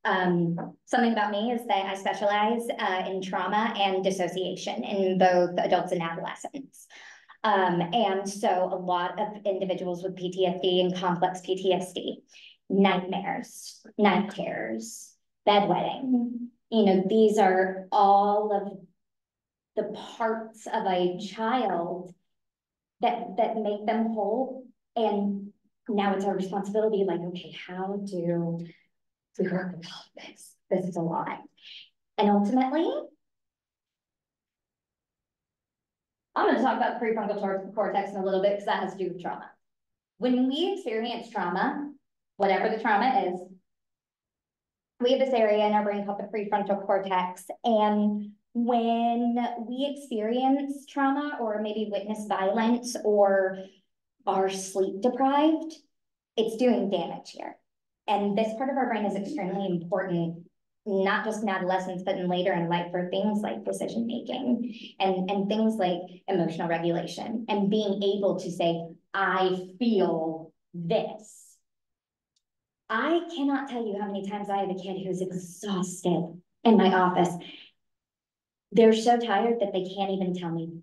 Something about me is that I specialize in trauma and dissociation in both adults and adolescents. And so a lot of individuals with PTSD and complex PTSD, nightmares, night terrors, bedwetting, these are all of the parts of a child that make them whole and now it's our responsibility, like, okay, how do we work with all of this? This is a lot. And ultimately, I'm gonna talk about the prefrontal cortex in a little bit because that has to do with trauma. When we experience trauma, whatever the trauma is, we have this area in our brain called the prefrontal cortex. And when we experience trauma or maybe witness violence or are sleep deprived, it's doing damage here. And this part of our brain is extremely important, not just in adolescence, but in later in life for things like decision making and things like emotional regulation and being able to say, I feel this. I cannot tell you how many times I have a kid who's exhausted in my office. They're so tired that they can't even tell me,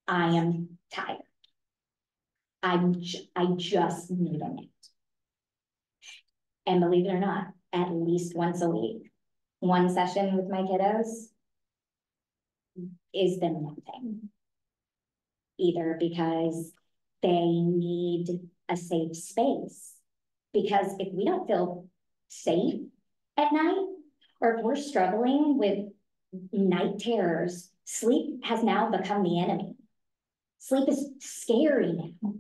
I am tired. I just need a nap. And believe it or not, at least once a week, one session with my kiddos is them napping. Either because they need a safe space. Because if we don't feel safe at night, or if we're struggling with night terrors, sleep has now become the enemy. Sleep is scary now.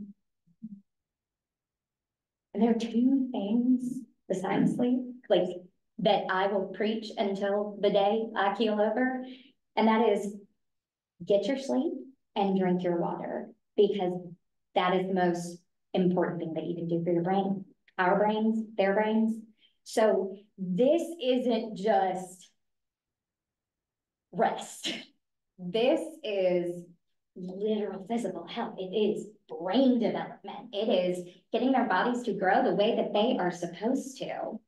And there are two things besides sleep, like that I will preach until the day I keel over. And that is get your sleep and drink your water, because that is the most important thing that you can do for your brain, our brains, their brains. So this isn't just rest. This is literal physical health. It is brain development. It is getting their bodies to grow the way that they are supposed to.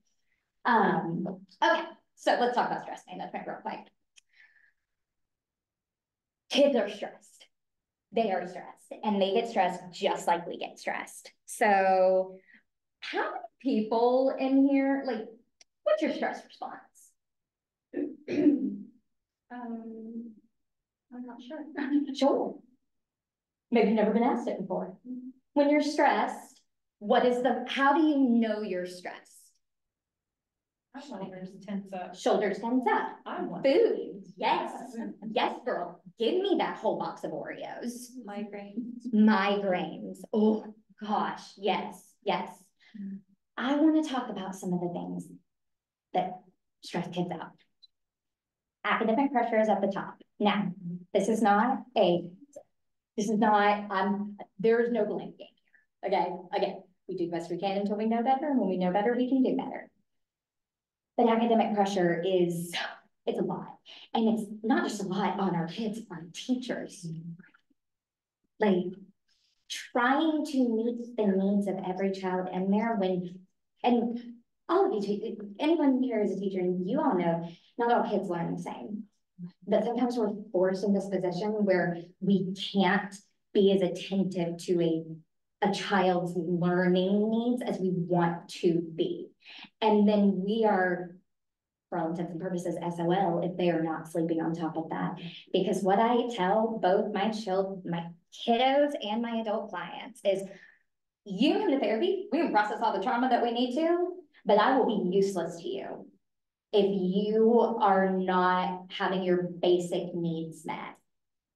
Okay, so let's talk about stress management real quick. Kids are stressed. They are stressed, and they get stressed just like we get stressed. So how many people in here, like, what's your stress response? I'm not sure. Sure. Maybe you've never been asked it before. When you're stressed, how do you know you're stressed? My shoulders tense up. Shoulders tense up. I want Food. Yes. Yes, girl. Give me that whole box of Oreos. Migraines. Oh gosh. Yes. Yes. I want to talk about some of the things that stress kids out. Academic pressure is at the top. Now, there is no blame game here. Okay. Again, we do the best we can until we know better. And when we know better, we can do better. But academic pressure it's a lot. And it's not just a lot on our kids, on teachers. Like trying to meet the needs of every child in there and all of you, anyone here is a teacher, and you all know, not all kids learn the same. But sometimes we're forced in this position where we can't be as attentive to a child's learning needs as we want to be. And then we are, for all intents and purposes, SOL if they are not sleeping on top of that. Because what I tell both my kiddos and my adult clients is, you come to therapy, we can process all the trauma that we need to, but I will be useless to you if you are not having your basic needs met,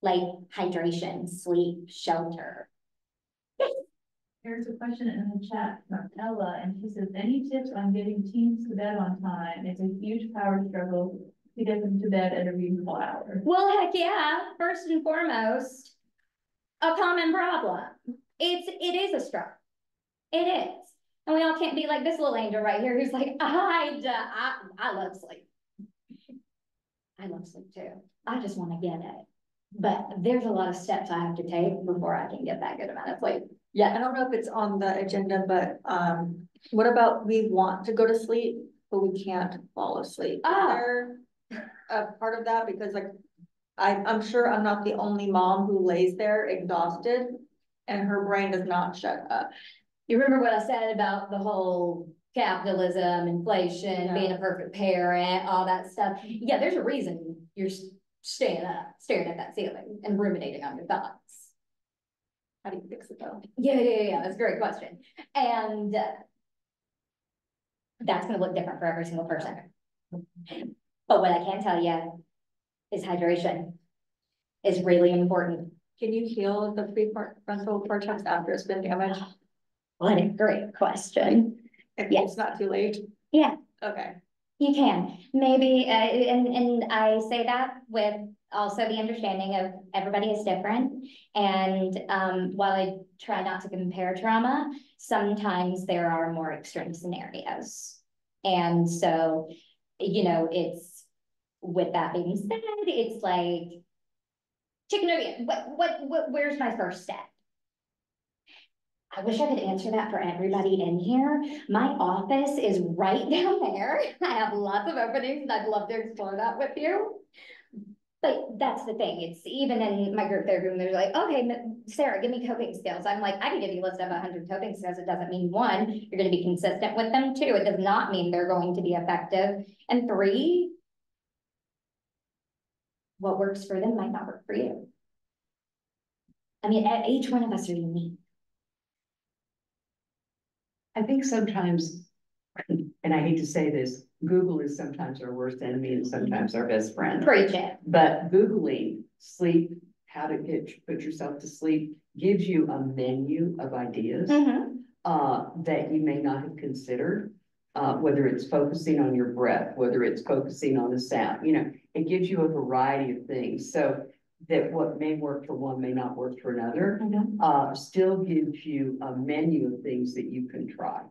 like hydration, sleep, shelter. Here's a question in the chat from Ella, and she says, any tips on getting teens to bed on time? It's a huge power struggle to get them to bed at a reasonable hour. Well, heck yeah. First and foremost, a common problem. It is a struggle. It is. And we all can't be like this little angel right here who's like, I love sleep. I love sleep too. I just want to get it. But there's a lot of steps I have to take before I can get that good amount of sleep. Yeah, I don't know if it's on the agenda, but what about we want to go to sleep, but we can't fall asleep? Is there a part of that? Because like, I'm sure I'm not the only mom who lays there exhausted and her brain does not shut up. You remember what I said about the whole capitalism, inflation, being a perfect parent, all that stuff? Yeah, there's a reason you're staying up, staring at that ceiling and ruminating on your thoughts. How do you fix it though? Yeah, that's a great question. And that's gonna look different for every single person. But what I can tell you is hydration is really important. Can you heal the prefrontal cortex after it's been damaged? What a great question. If Yes. it's not too late? Yeah. Okay. You can, maybe, and I say that with also the understanding of everybody is different. And while I try not to compare trauma, sometimes there are more extreme scenarios. And so, you know, it's, with that being said, it's like, chicken or egg, where's my first step? I wish I could answer that for everybody in here. My office is right down there. I have lots of openings and I'd love to explore that with you. But that's the thing. It's even in my group therapy room, they're like, okay, Sarah, give me coping skills. I'm like, I can give you a list of 100 coping skills. It doesn't mean 1, you're going to be consistent with them. 2, it does not mean they're going to be effective. And 3, what works for them might not work for you. I mean, each one of us are unique. I think sometimes, and I hate to say this, Google is sometimes our worst enemy and sometimes our best friend. Preach it. But Googling sleep, how to put yourself to sleep, gives you a menu of ideas that you may not have considered. Whether it's focusing on your breath, whether it's focusing on the sound, you know, it gives you a variety of things. So that what may work for one may not work for another, still gives you a menu of things that you can try.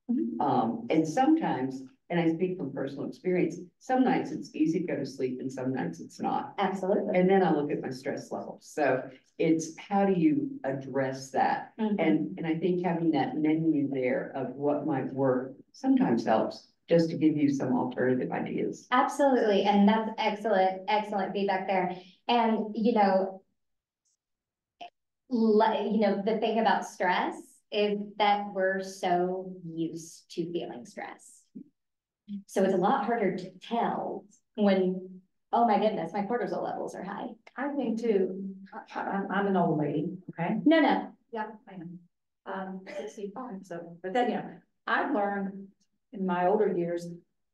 And sometimes, and I speak from personal experience, some nights it's easy to go to sleep and some nights it's not. Absolutely. And then I look at my stress levels. So it's how do you address that? And I think having that menu there of what might work sometimes helps just to give you some alternative ideas. Absolutely. And that's excellent feedback there. And, you know, the thing about stress is that we're so used to feeling stress. So it's a lot harder to tell when, oh my goodness, my cortisol levels are high. I think too, I'm an old lady, okay? No. Yeah, I am. 65, so, but then, yeah, I've learned in my older years,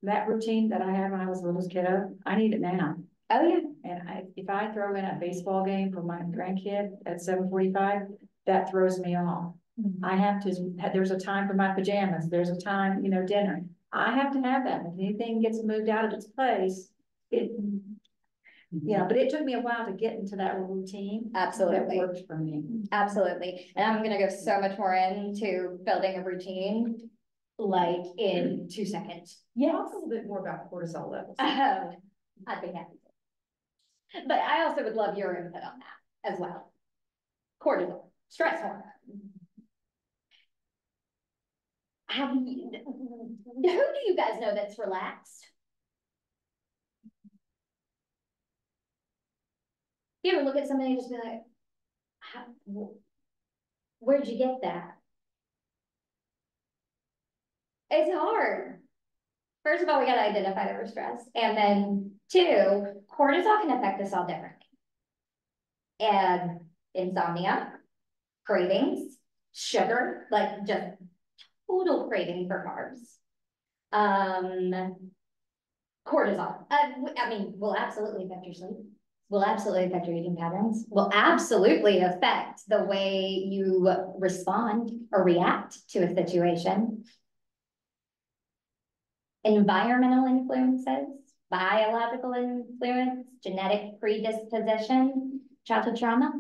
that routine that I had when I was a little kiddo, I need it now. Oh yeah. And if I throw in a baseball game for my grandkid at 7:45, that throws me off. I have to, there's a time for my pajamas, there's a time, you know, dinner. I have to have that. If anything gets moved out of its place, but it took me a while to get into that routine. Absolutely. That works for me. Absolutely. And I'm gonna go so much more into building a routine, like in 2 seconds. Talk a little bit more about cortisol levels. Oh, I'd be happy to. But I also would love your input on that as well. Cortisol, stress hormone. Who do you guys know that's relaxed? You ever look at somebody and just be like, where'd you get that? It's hard. First of all, we got to identify that we're stressed. And then 2, cortisol can affect us all differently. And insomnia, cravings, sugar, like just total craving for carbs. Cortisol, I mean, will absolutely affect your sleep. Will absolutely affect your eating patterns. Will absolutely affect the way you respond or react to a situation. Environmental influences, biological influence, genetic predisposition, childhood trauma.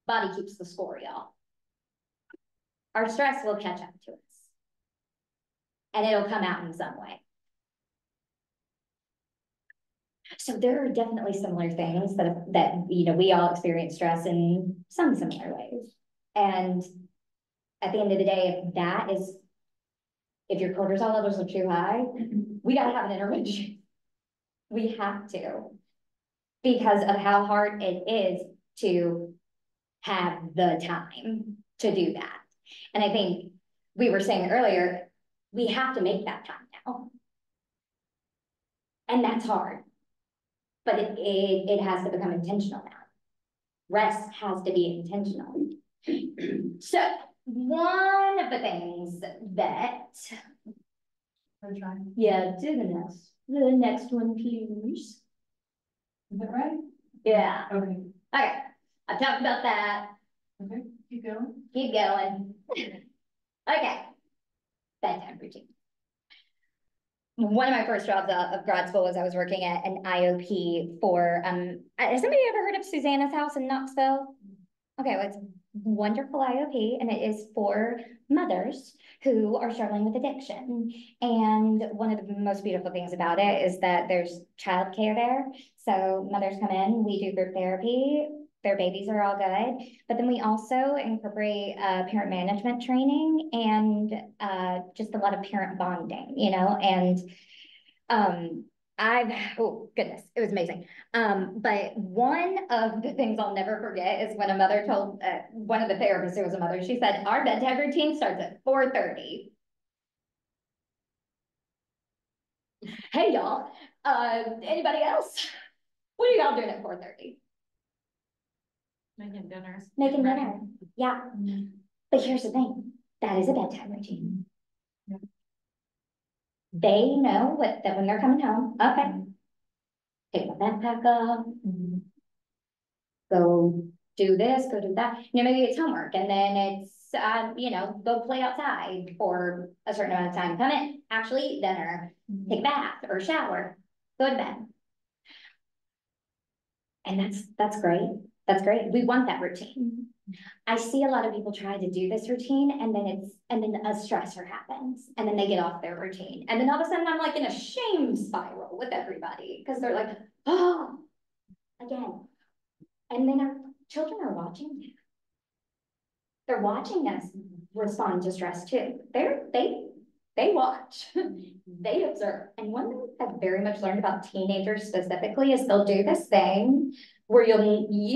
Body keeps the score, y'all. Our stress will catch up to us. And it'll come out in some way. So there are definitely similar things that we all experience stress in some similar ways. And at the end of the day, if your cortisol levels are too high, we gotta have an intervention. We have to, because of how hard it is to have the time to do that. And I think we were saying earlier, we have to make that time now. And that's hard. But it has to become intentional now. Rest has to be intentional. So one of the things that, yeah, do the next one, please. Is that right? Yeah, Okay. okay, I've talked about that, Okay, keep going. keep going. Okay, bedtime routine. One of my first jobs out of grad school was I was working at an IOP for, has somebody ever heard of Susanna's House in Knoxville? Okay, well, it's wonderful IOP, and it is for mothers who are struggling with addiction. And one of the most beautiful things about it is that there's childcare there. So mothers come in, we do group therapy, their babies are all good. But then we also incorporate parent management training and just a lot of parent bonding, you know, and oh goodness, it was amazing. But one of the things I'll never forget is when a mother told one of the therapists, it was a mother, she said, our bedtime routine starts at 4:30. Hey y'all, anybody else? What are y'all doing at 4:30? Making dinners. Making dinner, yeah. But here's the thing, that is a bedtime routine. Yeah. They know that when they're coming home, okay, take my backpack up, go do this, go do that. You know, maybe it's homework and then it's, you know, go play outside for a certain amount of time. Come in, actually eat dinner, take a bath or shower, go to bed. And that's great. That's great. We want that routine. I see a lot of people try to do this routine and then a stressor happens and then they get off their routine. And then all of a sudden I'm like in a shame spiral with everybody because they're like, oh, again. And then our children are watching too. They're watching us respond to stress too. They watch, they observe. And one thing I've very much learned about teenagers specifically is they'll do this thing where you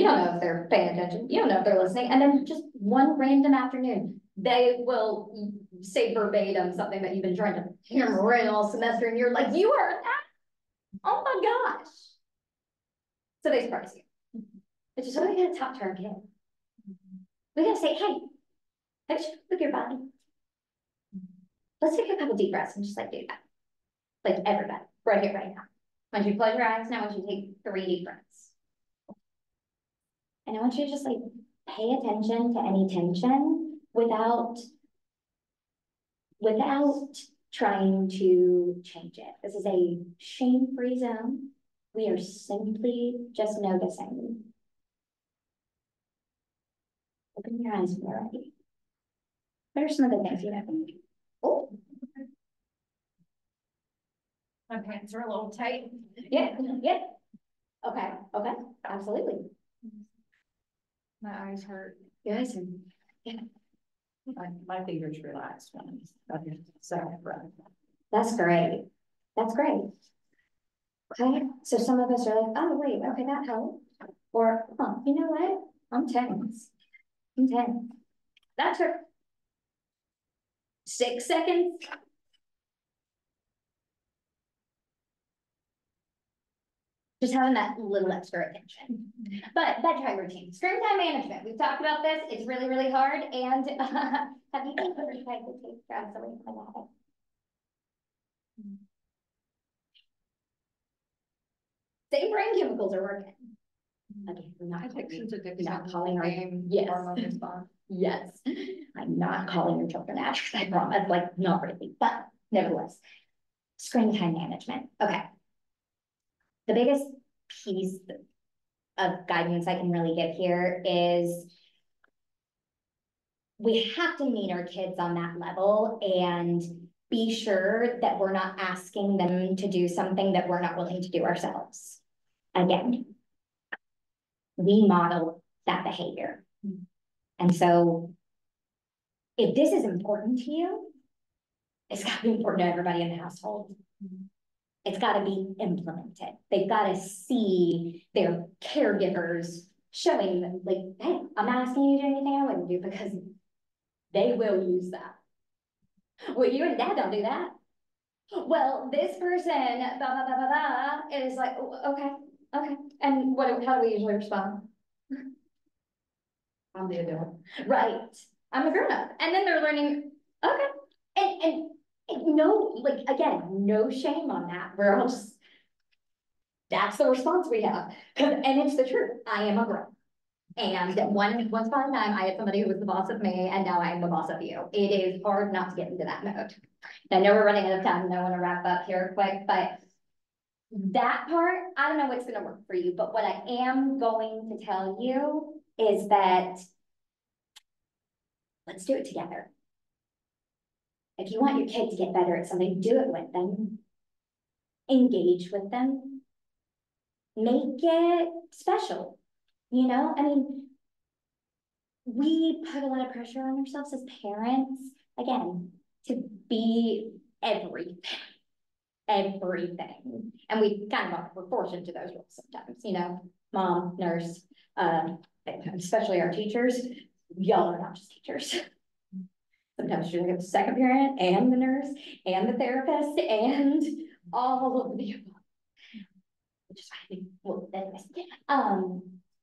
don't know if they're paying attention, you don't know if they're listening, and then just one random afternoon, they will say verbatim something that you've been trying to hammer in all semester, and you're like, you are that? Oh my gosh. So they surprise you. It's just, we gotta talk to our kid. We gotta say, hey, look at your body. Let's take a couple deep breaths and just like do that. Like everybody, right here, right now. I want you to close your eyes, now I want you to take 3 deep breaths. And I want you to just like pay attention to any tension without trying to change it. This is a shame-free zone. We are simply just noticing. Open your eyes when you're ready. What are some of the things you know? Oh. My pants are a little tight. Yeah. Okay, absolutely. My eyes hurt. Your eyes are, yeah. My fingers relaxed when I'm so breath. That's great. That's great. Okay, so some of us are like, oh wait, okay, that helped. Or, oh, you know what? I'm tense. That took 6 seconds. Just having that little extra attention. But bedtime routine, screen time management. We've talked about this. It's really, really hard. And have you ever tried to take drugs away from a habit? Same brain chemicals are working. Again, not calling our hormone response. Yes, I'm not calling your children actors, I promise, like not really, but nevertheless. Screen time management. Okay. The biggest piece of guidance I can really give here is we have to meet our kids on that level and be sure that we're not asking them to do something that we're not willing to do ourselves. Again, we model that behavior. And so if this is important to you, it's got to be important to everybody in the household. It's got to be implemented. They've got to see their caregivers showing them, like, hey, I'm not asking you to do anything I wouldn't do, because they will use that. Well, you and dad don't do that. Well, this person, blah, blah, blah, blah, blah, is like, okay. And how do we usually respond? I'm the adult. Right, I'm a grown up, and then they're learning, okay, and no, like, again, no shame on that, we're all just. That's the response we have, and it's the truth, I am a grown. And once upon a time, I had somebody who was the boss of me, and now I am the boss of you. It is hard not to get into that mode. I know we're running out of time, and I want to wrap up here quick, but that part, I don't know what's gonna work for you, but what I am going to tell you is that let's do it together. If you want your kid to get better at something, do it with them. Engage with them. Make it special. You know, I mean, we put a lot of pressure on ourselves as parents, again, to be everything. Everything. And we kind of we're forced into those roles sometimes, you know, mom, nurse, especially our teachers. Y'all are not just teachers. Sometimes you're the second parent and the nurse and the therapist and all of the above. Which is why I think, well, anyways.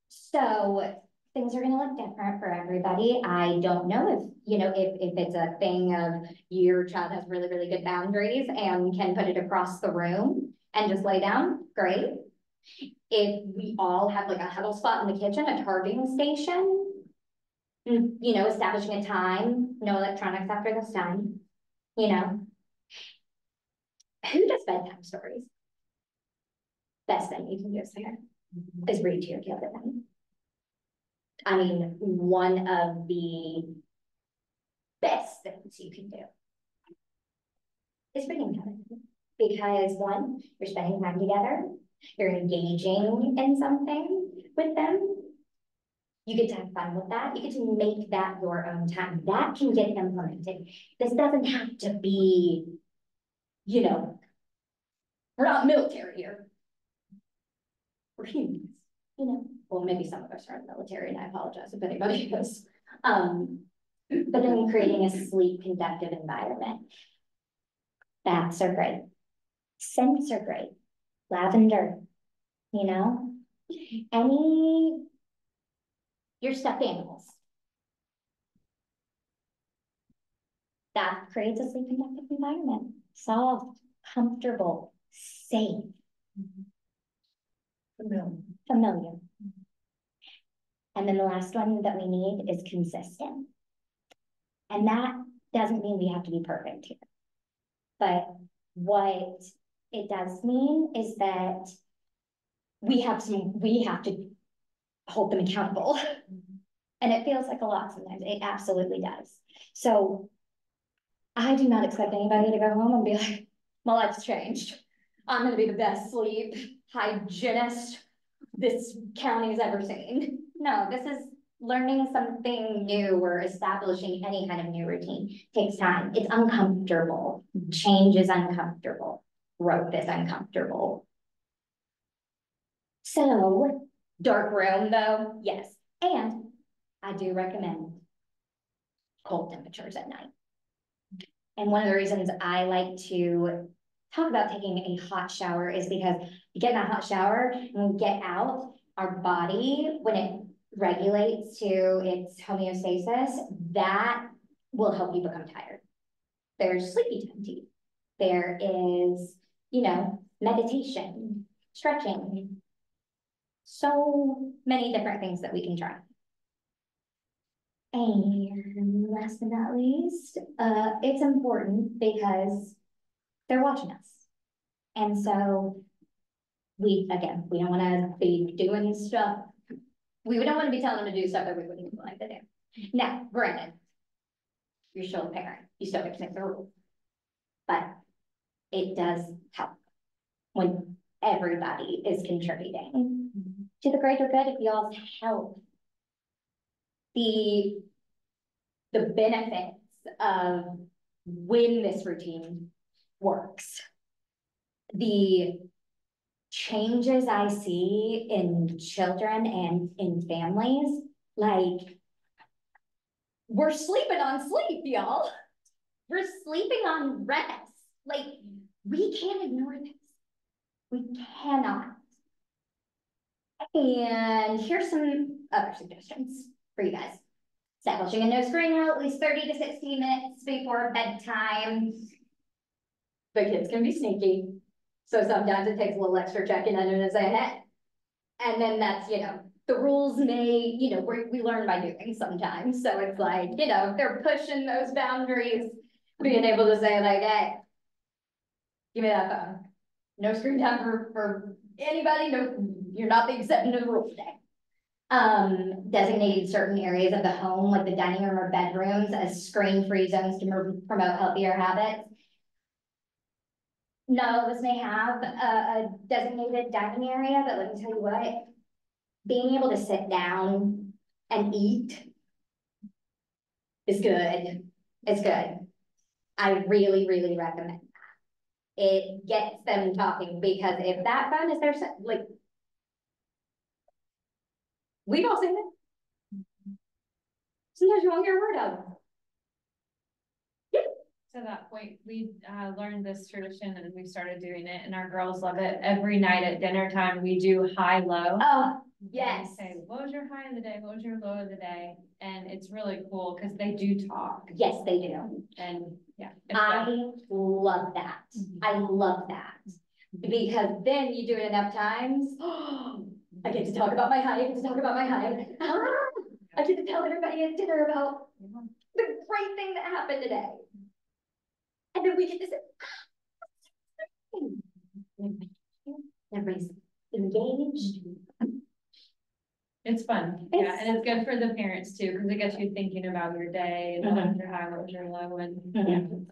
So things are gonna look different for everybody. I don't know if, you know, if it's a thing of your child has really, really good boundaries and can put it across the room and just lay down, great. If we all have like a huddle spot in the kitchen, a charging station, you know, establishing a time, no electronics after this time, you know. Who does bedtime stories? Best thing you can do is read to your kid at night. I mean, one of the best things you can do is reading together. Because one, you're spending time together, you're engaging in something with them. You get to have fun with that. You get to make that your own time. That can get implemented. This doesn't have to be, you know, we're not military here. We're humans, you know. Well, maybe some of us are in the military, and I apologize if anybody is. But then creating a sleep conductive environment. Baths are great. Scents are great. Lavender, you know. Your stuffed animals. That creates a sleep conductive environment. Soft, comfortable, safe. Familiar. And then the last one that we need is consistent. And that doesn't mean we have to be perfect here. But what it does mean is that we have to hold them accountable. And it feels like a lot sometimes. It absolutely does. So I do not expect anybody to go home and be like, my life's changed. I'm gonna be the best sleep hygienist this county has ever seen. No, this is learning something new or establishing any kind of new routine. Takes time. It's uncomfortable. Change is uncomfortable. Growth is uncomfortable. So, dark room though, yes. And I do recommend cold temperatures at night. And one of the reasons I like to talk about taking a hot shower is because you get in that hot shower and we get out, our body, when it regulates to its homeostasis, that will help you become tired. There's sleepy time tea. There is, you know, meditation, stretching. So many different things that we can try. And last but not least, it's important because they're watching us. And so we don't want to be doing stuff. We don't want to be telling them to do stuff that we wouldn't even like to do. Now, granted, you're still a parent. You still get to make the rules. But it does help when everybody is contributing to the greater good of y'all's health. The benefits of when this routine works. The changes I see in children and in families, like, we're sleeping on sleep, y'all. We're sleeping on rest. Like, we can't ignore this. We cannot. And here's some other suggestions. for you guys. Establishing a no screen rule at least 30 to 60 minutes before bedtime. The kids can be sneaky, so sometimes it takes a little extra checking in and saying, hey. And then that's, you know, the rules may, you know, we learn by doing sometimes. So it's like, you know, if they're pushing those boundaries, being able to say like, hey, give me that phone. No screen time for anybody. No, you're not the exception to the rule today. Designated certain areas of the home, like the dining room or bedrooms, as screen-free zones to promote healthier habits. Not all of us may have a designated dining area, but let me tell you what, being able to sit down and eat is good. It's good. I really, really recommend that. It gets them talking, because if that phone is there, like, we've all seen it. Sometimes you won't hear a word out of them. To that point, we learned this tradition and we started doing it and our girls love it. Every night at dinner time, we do high-low. Oh, yes. Say, what was your high of the day? What was your low of the day? And it's really cool because they do talk. Yes, they do. And yeah. I love that. I love that. Because then you do it enough times. I get to talk about my high. I get to talk about my high. I get to tell everybody at dinner about the great thing that happened today. And then we get to say, everybody's engaged. It's fun. Yeah, and it's good for the parents too, because it gets you thinking about your day, and what was your high, what was your low, and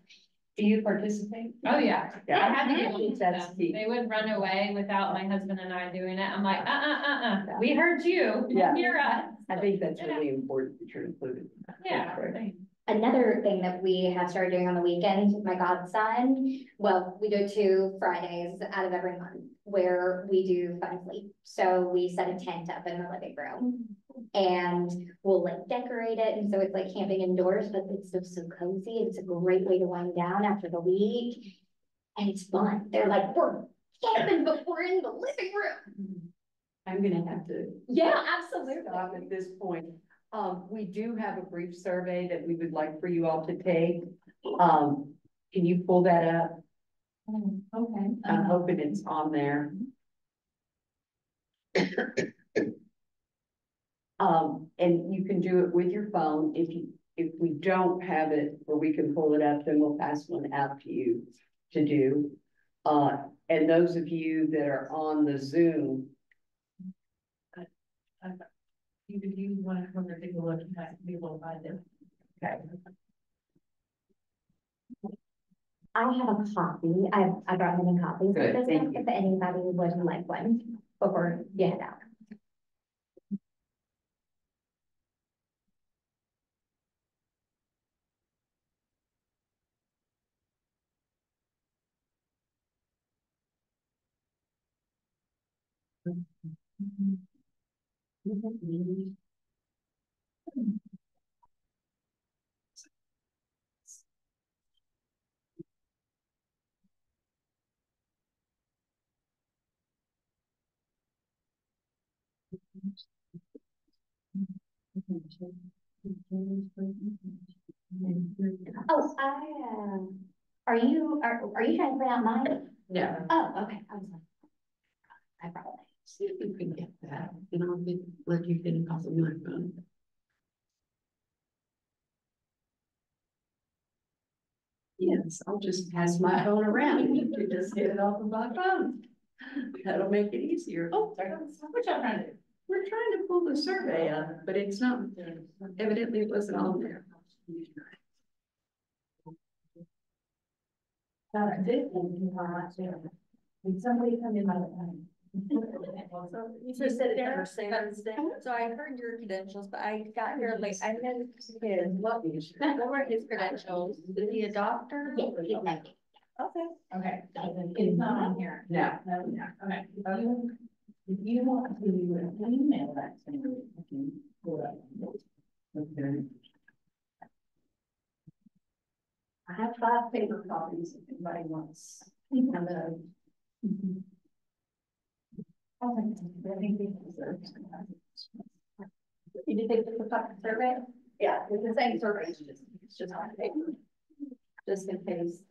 Do you participate? oh yeah. I had to get one That's them. key. They would run away without my husband and I doing it. I'm like, we heard you. Yeah. You're us. I think that's really important that you're included. Yeah. Another thing that we have started doing on the weekends with my godson, well, we do 2 Fridays out of every month where we do fun sleep. So we set a tent up in the living room and we'll like decorate it. And so it's like camping indoors, but it's still so cozy. It's a great way to wind down after the week. And it's fun. They're like, we're camping, but we're in the living room. I'm gonna have to Yeah, absolutely. stop at this point. We do have a brief survey that we would like for you all to take. Can you pull that up? Okay. I'm hoping it's on there. And you can do it with your phone. If we don't have it, or we can pull it up, then we'll pass one out to you to do. And those of you that are on the Zoom. If you want to come over, take a look, you might be able to find it. Okay. I have a copy. I brought many copies of Good, this thank book you. if anybody would like one before you head out. Oh, are you trying to print out mine? Yeah. Oh, okay. I was like, I probably. See if you can get that, and I'll let you get it off of my phone. Yes, I'll just pass my phone around. You can just get it off of my phone. That'll make it easier. Oh, what y'all trying to do? We're trying to pull the survey up, but it's not, evidently it wasn't on there. Did somebody come in my So you just said it. So I heard your credentials, but I got here late. I know what were his credentials? Is he a doctor? Yeah, yeah. Okay. Okay, it's not on here. No. Okay. If you want to email that to me, I can pull it up. Okay. I have 5 paper copies if anybody wants. Hello. I think they deserve some. You did take the survey? Yeah, it's the same survey, it's just on paper. Just in case.